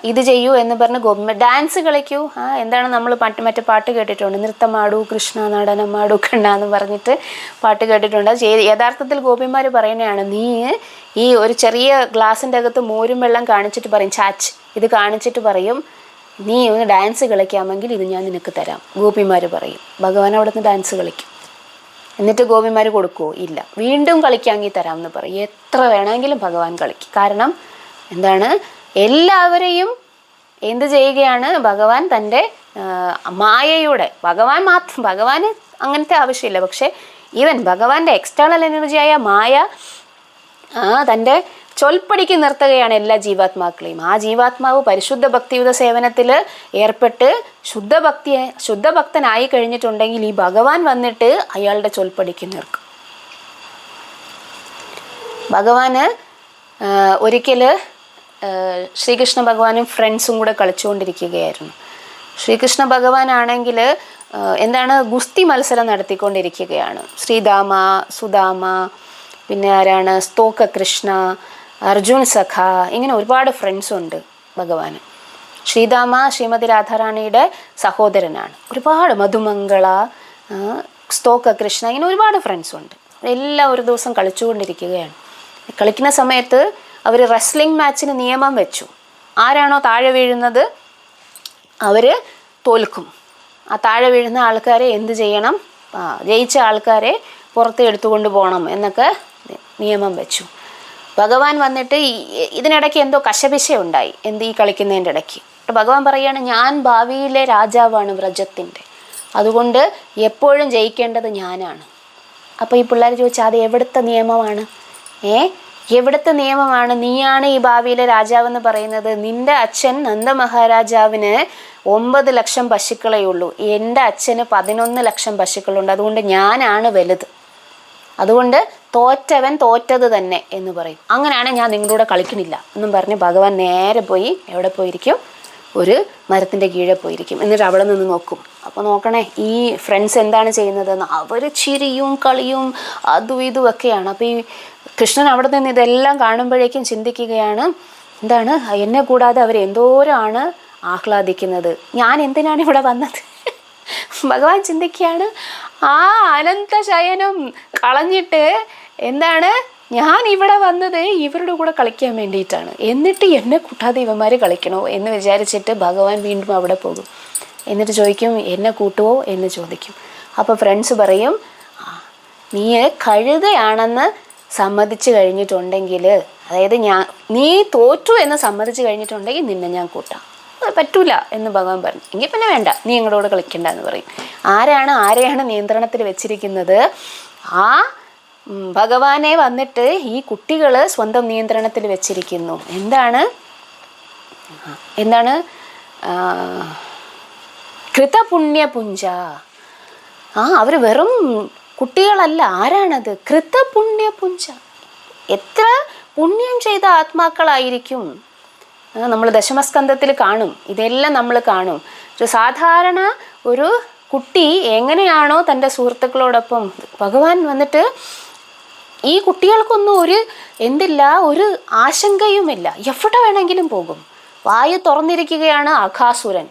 ഇത് ചെയ്യൂ എന്ന് പറഞ്ഞ് ഡാൻസ് കളിക്കൂ. എന്താണ് നമ്മൾ മറ്റേ പാട്ട് കേട്ടിട്ടുണ്ട്, നൃത്തമാടൂ കൃഷ്ണ, നടനമാടൂ കണ്ണ എന്ന് പറഞ്ഞിട്ട് പാട്ട് കേട്ടിട്ടുണ്ട്. യഥാർത്ഥത്തിൽ ഗോപിമാർ പറയുന്നതാണ്, നീ ഈ ഒരു ചെറിയ ഗ്ലാസിൻ്റെ അകത്ത് മോരും വെള്ളം കാണിച്ചിട്ട് പറയും, ചാച്ച് ഇത് കാണിച്ചിട്ട് പറയും, നീ ഒന്ന് ഡാൻസ് കളിക്കാമെങ്കിൽ ഇത് ഞാൻ നിനക്ക് തരാം. ഗോപിമാർ പറയും. ഭഗവാൻ അവിടെ നിന്ന് ഡാൻസ് കളിക്കും. എന്നിട്ട് ഗോപിമാർ കൊടുക്കുമോ? ഇല്ല. വീണ്ടും കളിക്കാമെങ്കിൽ തരാം എന്ന് പറയും. എത്ര വേണമെങ്കിലും ഭഗവാൻ കളിക്കും. കാരണം എന്താണ്? എല്ലാവരെയും എന്ത് ചെയ്യുകയാണ്? ഭഗവാൻ തൻ്റെ മായയുടെ, ഭഗവാന് അങ്ങനത്തെ ആവശ്യമില്ല, പക്ഷേ ഈവൻ ഭഗവാന്റെ എക്സ്റ്റേണൽ എനർജിയായ മായ തൻ്റെ ചൊൽപ്പടിക്ക് നിർത്തുകയാണ് എല്ലാ ജീവാത്മാക്കളെയും. ആ ജീവാത്മാവ് പരിശുദ്ധ ഭക്തിയുത സേവനത്തിൽ ഏർപ്പെട്ട് ശുദ്ധഭക്തനായി കഴിഞ്ഞിട്ടുണ്ടെങ്കിൽ ഈ ഭഗവാൻ വന്നിട്ട് അയാളുടെ ചൊൽപ്പടിക്ക് നിർക്കും. ഭഗവാന് ഒരിക്കൽ ശ്രീകൃഷ്ണ ഭഗവാനും ഫ്രണ്ട്സും കൂടെ കളിച്ചുകൊണ്ടിരിക്കുകയായിരുന്നു. ശ്രീകൃഷ്ണ ഭഗവാനാണെങ്കിൽ എന്താണ് ഗുസ്തി മത്സരം നടത്തിക്കൊണ്ടിരിക്കുകയാണ്. ശ്രീദാമ, സുദാമ, പിന്നെ ആരാണ് സ്തോക കൃഷ്ണ, അർജുൻ സഖ, ഇങ്ങനെ ഒരുപാട് ഫ്രണ്ട്സുണ്ട് ഭഗവാന്. ശ്രീദാമ ശ്രീമതി രാധാറാണിയുടെ സഹോദരനാണ്. ഒരുപാട് മധുമംഗള, സ്തോക കൃഷ്ണ, ഇങ്ങനെ ഒരുപാട് ഫ്രണ്ട്സുണ്ട്. എല്ലാം ഒരു ദിവസം കളിച്ചുകൊണ്ടിരിക്കുകയാണ്. കളിക്കുന്ന സമയത്ത് അവർ റെസ്ലിംഗ് മാച്ചിന് നിയമം വെച്ചു. ആരാണോ താഴെ വീഴുന്നത് അവർ തോൽക്കും. ആ താഴെ വീഴുന്ന ആൾക്കാരെ എന്ത് ചെയ്യണം? ജയിച്ച ആൾക്കാരെ പുറത്ത് എടുത്തുകൊണ്ട് പോകണം എന്നൊക്കെ നിയമം വെച്ചു. ഭഗവാൻ വന്നിട്ട് ഇതിനിടയ്ക്ക് എന്തോ കശപിശ ഉണ്ടായി. ഈ കളിക്കുന്നതിൻ്റെ ഇടയ്ക്ക് ഭഗവാൻ പറയുകയാണ്, ഞാൻ ഭാവിയിലെ രാജാവാണ് വ്രജത്തിൻ്റെ. അതുകൊണ്ട് എപ്പോഴും ജയിക്കേണ്ടത് ഞാനാണ്. അപ്പോൾ ഈ പിള്ളേർ ചോദിച്ചാൽ അത് എവിടുത്തെ നിയമമാണ്? എവിടുത്തെ നിയമമാണ്? നീയാണ് ഈ ഭാവിയിലെ രാജാവെന്ന് പറയുന്നത്. നിൻ്റെ അച്ഛൻ നന്ദമഹാരാജാവിന് 9 ലക്ഷം പശുക്കളേ ഉള്ളൂ, എൻ്റെ അച്ഛന് 11 ലക്ഷം പശുക്കളുണ്ട്. അതുകൊണ്ട് ഞാനാണ് വലുത്. അതുകൊണ്ട് തോറ്റവൻ തോറ്റത് തന്നെ എന്ന് പറയും. അങ്ങനെയാണ് ഞാൻ നിങ്ങളൂടെ കളിക്കണില്ല എന്നും പറഞ്ഞ് ഭഗവാൻ നേരെ പോയി എവിടെ പോയിരിക്കും? ഒരു മരത്തിൻ്റെ കീഴെ പോയിരിക്കും. എന്നിട്ട് അവിടെ നിന്ന് നോക്കും. അപ്പോൾ നോക്കണേ, ഈ ഫ്രണ്ട്സ് എന്താണ് ചെയ്യുന്നതെന്ന്. അവർ ചിരിയും കളിയും അതും ഇതും ഒക്കെയാണ്. അപ്പോൾ ഈ കൃഷ്ണൻ അവിടെ നിന്ന് ഇതെല്ലാം കാണുമ്പോഴേക്കും ചിന്തിക്കുകയാണ്, എന്താണ് എന്നെ കൂടാതെ അവരെന്തോരമാണ് ആഹ്ലാദിക്കുന്നത്, ഞാൻ എന്തിനാണ് ഇവിടെ വന്നത്? ഭഗവാൻ ചിന്തിക്കുകയാണ്, ആ അനന്തശയനം കളഞ്ഞിട്ട് എന്താണ് ഞാൻ ഇവിടെ വന്നത് ഇവരുടെ കൂടെ കളിക്കാൻ വേണ്ടിയിട്ടാണ്, എന്നിട്ട് എന്നെ കൂട്ടാതെ ഇവന്മാർ കളിക്കണോ എന്ന് വിചാരിച്ചിട്ട് ഭഗവാൻ വീണ്ടും അവിടെ പോകും. എന്നിട്ട് ചോദിക്കും, എന്നെ കൂട്ടുവോ എന്ന് ചോദിക്കും. അപ്പോൾ ഫ്രണ്ട്സ് പറയും, നീ കഴുതയാണെന്ന് സമ്മതിച്ചു കഴിഞ്ഞിട്ടുണ്ടെങ്കിൽ, അതായത് നീ തോറ്റു എന്ന് സമ്മതിച്ചു കഴിഞ്ഞിട്ടുണ്ടെങ്കിൽ നിന്നെ ഞാൻ കൂട്ടാം. പറ്റൂല എന്ന് ഭഗവാൻ പറഞ്ഞു. എങ്കിൽ പിന്നെ വേണ്ട, നീ ഞങ്ങളോട് കളിക്കണ്ട എന്ന് പറയും. ആരെയാണ് നിയന്ത്രണത്തിൽ വെച്ചിരിക്കുന്നത്? ആ ഭഗവാനെ വന്നിട്ട് ഈ കുട്ടികൾ സ്വന്തം നിയന്ത്രണത്തിൽ വെച്ചിരിക്കുന്നു. എന്താണ് കൃതപുണ്യപുഞ്ച. അവർ വെറും കുട്ടികളല്ല. ആരാണത്? കൃതപുണ്യപുഞ്ച. എത്ര പുണ്യം ചെയ്ത ആത്മാക്കളായിരിക്കും. നമ്മൾ ദശമസ്കന്ധത്തിൽ കാണും, ഇതെല്ലാം നമ്മൾ കാണും. ഒരു സാധാരണ ഒരു കുട്ടി എങ്ങനെയാണോ തൻ്റെ സുഹൃത്തുക്കളോടൊപ്പം, ഭഗവാൻ വന്നിട്ട് ഈ കുട്ടികൾക്കൊന്നും ഒരു ആശങ്കയുമില്ല, എവിടെ വേണമെങ്കിലും പോകും. വായു തുറന്നിരിക്കുകയാണ് അഘാസുരൻ,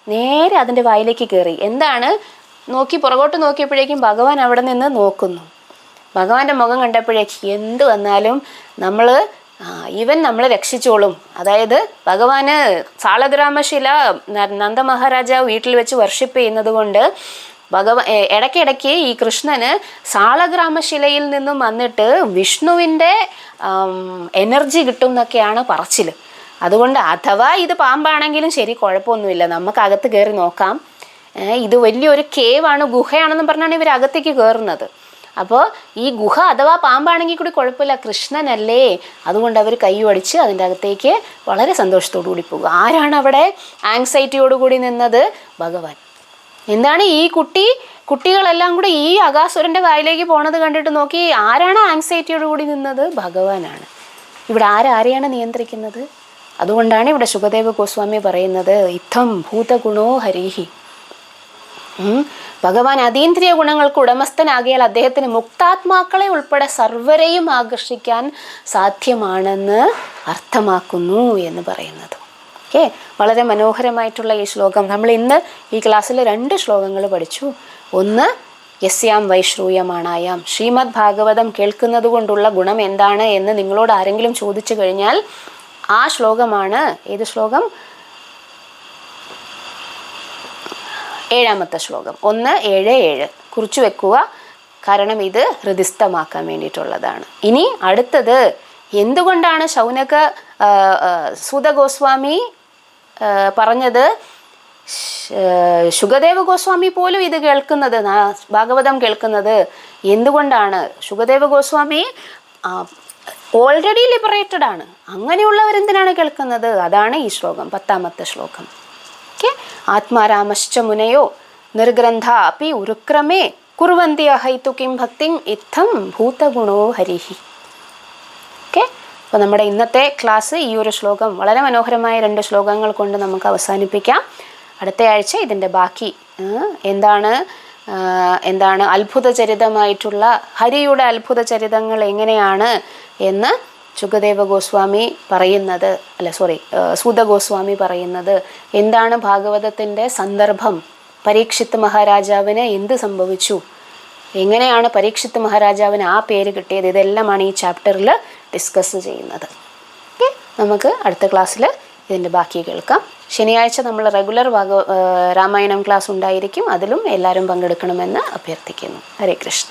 നേരെ അതിൻ്റെ വായിലേക്ക് കയറി. പുറകോട്ട് നോക്കിയപ്പോഴേക്കും ഭഗവാൻ അവിടെ നിന്ന് നോക്കുന്നു. ഭഗവാന്റെ മുഖം കണ്ടപ്പോഴേക്കും എന്ത് വന്നാലും ഇവൻ നമ്മളെ രക്ഷിച്ചോളും. അതായത് ഭഗവാന് സാളഗ്രാമശില നന്ദമഹാരാജാവ് വീട്ടിൽ വെച്ച് വർഷിപ്പ് ചെയ്യുന്നത് കൊണ്ട് ഇടയ്ക്കിടയ്ക്ക് ഈ കൃഷ്ണന് സാളഗ്രാമശിലയിൽ നിന്നും വന്നിട്ട് വിഷ്ണുവിൻ്റെ എനർജി കിട്ടും എന്നൊക്കെയാണ് പറച്ചിൽ. അതുകൊണ്ട് അഥവാ ഇത് പാമ്പാണെങ്കിലും ശരി, കുഴപ്പമൊന്നുമില്ല, നമുക്ക് അകത്ത് കയറി നോക്കാം. ഇത് വലിയൊരു കേവാണ്, ഗുഹയാണെന്നും പറഞ്ഞാണ് ഇവർ അകത്തേക്ക് കയറുന്നത്. അപ്പോൾ ഈ ഗുഹ അഥവാ പാമ്പാണെങ്കിൽ കൂടി കുഴപ്പമില്ല, കൃഷ്ണനല്ലേ. അതുകൊണ്ട് അവർ കൈയടിച്ച് അതിൻ്റെ അകത്തേക്ക് വളരെ സന്തോഷത്തോടു കൂടി പോകുക. ആരാണ് അവിടെ ആങ്സൈറ്റിയോടുകൂടി നിന്നത്? ഭഗവാൻ. ഈ കുട്ടികളെല്ലാം കൂടി ഈ അഘാസുരൻ്റെ വായിലേക്ക് പോണത് കണ്ടിട്ട് നോക്കി, ആരാണ് ആങ്സൈറ്റിയോടുകൂടി നിന്നത്? ഭഗവാനാണ്. ഇവിടെ ആരെയാണ് നിയന്ത്രിക്കുന്നത്? അതുകൊണ്ടാണ് ഇവിടെ ശുകദേവ ഗോസ്വാമി പറയുന്നത്, ഇത്തം ഭൂതഗുണോ ഹരിഹി. ഭഗവാൻ അതീന്ദ്രിയ ഗുണങ്ങൾക്ക് ഉടമസ്ഥനാകിയാൽ അദ്ദേഹത്തിന് മുക്താത്മാക്കളെ ഉൾപ്പെടെ സർവരെയും ആകർഷിക്കാൻ സാധ്യമാണെന്ന് അർത്ഥമാക്കുന്നു എന്ന് പറയുന്നത്. വളരെ മനോഹരമായിട്ടുള്ള ഈ ശ്ലോകം. നമ്മൾ ഇന്ന് ഈ ക്ലാസ്സിൽ 2 ശ്ലോകങ്ങൾ പഠിച്ചു. ഒന്ന്, യസ്യാം വൈശ്രൂയമാണായാം, ശ്രീമദ് ഭാഗവതം കേൾക്കുന്നത് കൊണ്ടുള്ള ഗുണം എന്താണ് എന്ന് നിങ്ങളോട് ആരെങ്കിലും ചോദിച്ചു കഴിഞ്ഞാൽ ആ ശ്ലോകമാണ്. ഏത് ശ്ലോകം? 7ാമത്തെ ശ്ലോകം, 1-7-7 കുറിച്ചു വെക്കുക. കാരണം ഇത് ഹൃദിസ്ഥമാക്കാൻ വേണ്ടിയിട്ടുള്ളതാണ്. ഇനി അടുത്തത്, എന്തുകൊണ്ടാണ് സൂത ഗോസ്വാമി പറഞ്ഞത്, ശുകദേവ ഗോസ്വാമി പോലും ഇത് കേൾക്കുന്നത്, ഭാഗവതം കേൾക്കുന്നത് എന്തുകൊണ്ടാണ്? ശുകദേവ ഗോസ്വാമി ഓൾറെഡി ലിബറേറ്റഡ് ആണ്. അങ്ങനെയുള്ളവരെന്തിനാണ് കേൾക്കുന്നത്? അതാണ് ഈ ശ്ലോകം, 10ാമത്തെ ശ്ലോകം. ആത്മാരാമശ്ച മുനയോ നിർഗ്രന്ഥ അപ്പി ഉരുക്രമേ കുർവന്തി അഹൈതു കിം ഭക്തിം ഇത്തം ഭൂതഗുണോ ഹരിഹി. അപ്പോൾ നമ്മുടെ ഇന്നത്തെ ക്ലാസ് ഈ ഒരു ശ്ലോകം, വളരെ മനോഹരമായ 2 ശ്ലോകങ്ങൾ കൊണ്ട് നമുക്ക് അവസാനിപ്പിക്കാം. അടുത്ത ആഴ്ച ഇതിൻ്റെ ബാക്കി എന്താണ് അത്ഭുതചരിതമായിട്ടുള്ള ഹരിയുടെ അത്ഭുത ചരിതങ്ങൾ എങ്ങനെയാണ് എന്ന് ശുകദേവ ഗോസ്വാമി പറയുന്നത്, സൂത ഗോസ്വാമി പറയുന്നത്, എന്താണ് ഭാഗവതത്തിൻ്റെ സന്ദർഭം, പരീക്ഷിത്ത് മഹാരാജാവിന് എന്ത് സംഭവിച്ചു, എങ്ങനെയാണ് പരീക്ഷിത്ത് മഹാരാജാവിന് ആ പേര് കിട്ടിയത്, ഇതെല്ലാമാണ് ഈ ചാപ്റ്ററിൽ ഡിസ്കസ് ചെയ്യുന്നത്. നമുക്ക് അടുത്ത ക്ലാസ്സിൽ ഇതിൻ്റെ ബാക്കി കേൾക്കാം. ശനിയാഴ്ച നമ്മൾ റെഗുലർ രാമായണം ക്ലാസ് ഉണ്ടായിരിക്കും. അതിലും എല്ലാവരും പങ്കെടുക്കണമെന്ന് അഭ്യർത്ഥിക്കുന്നു. ഹരേ കൃഷ്ണ.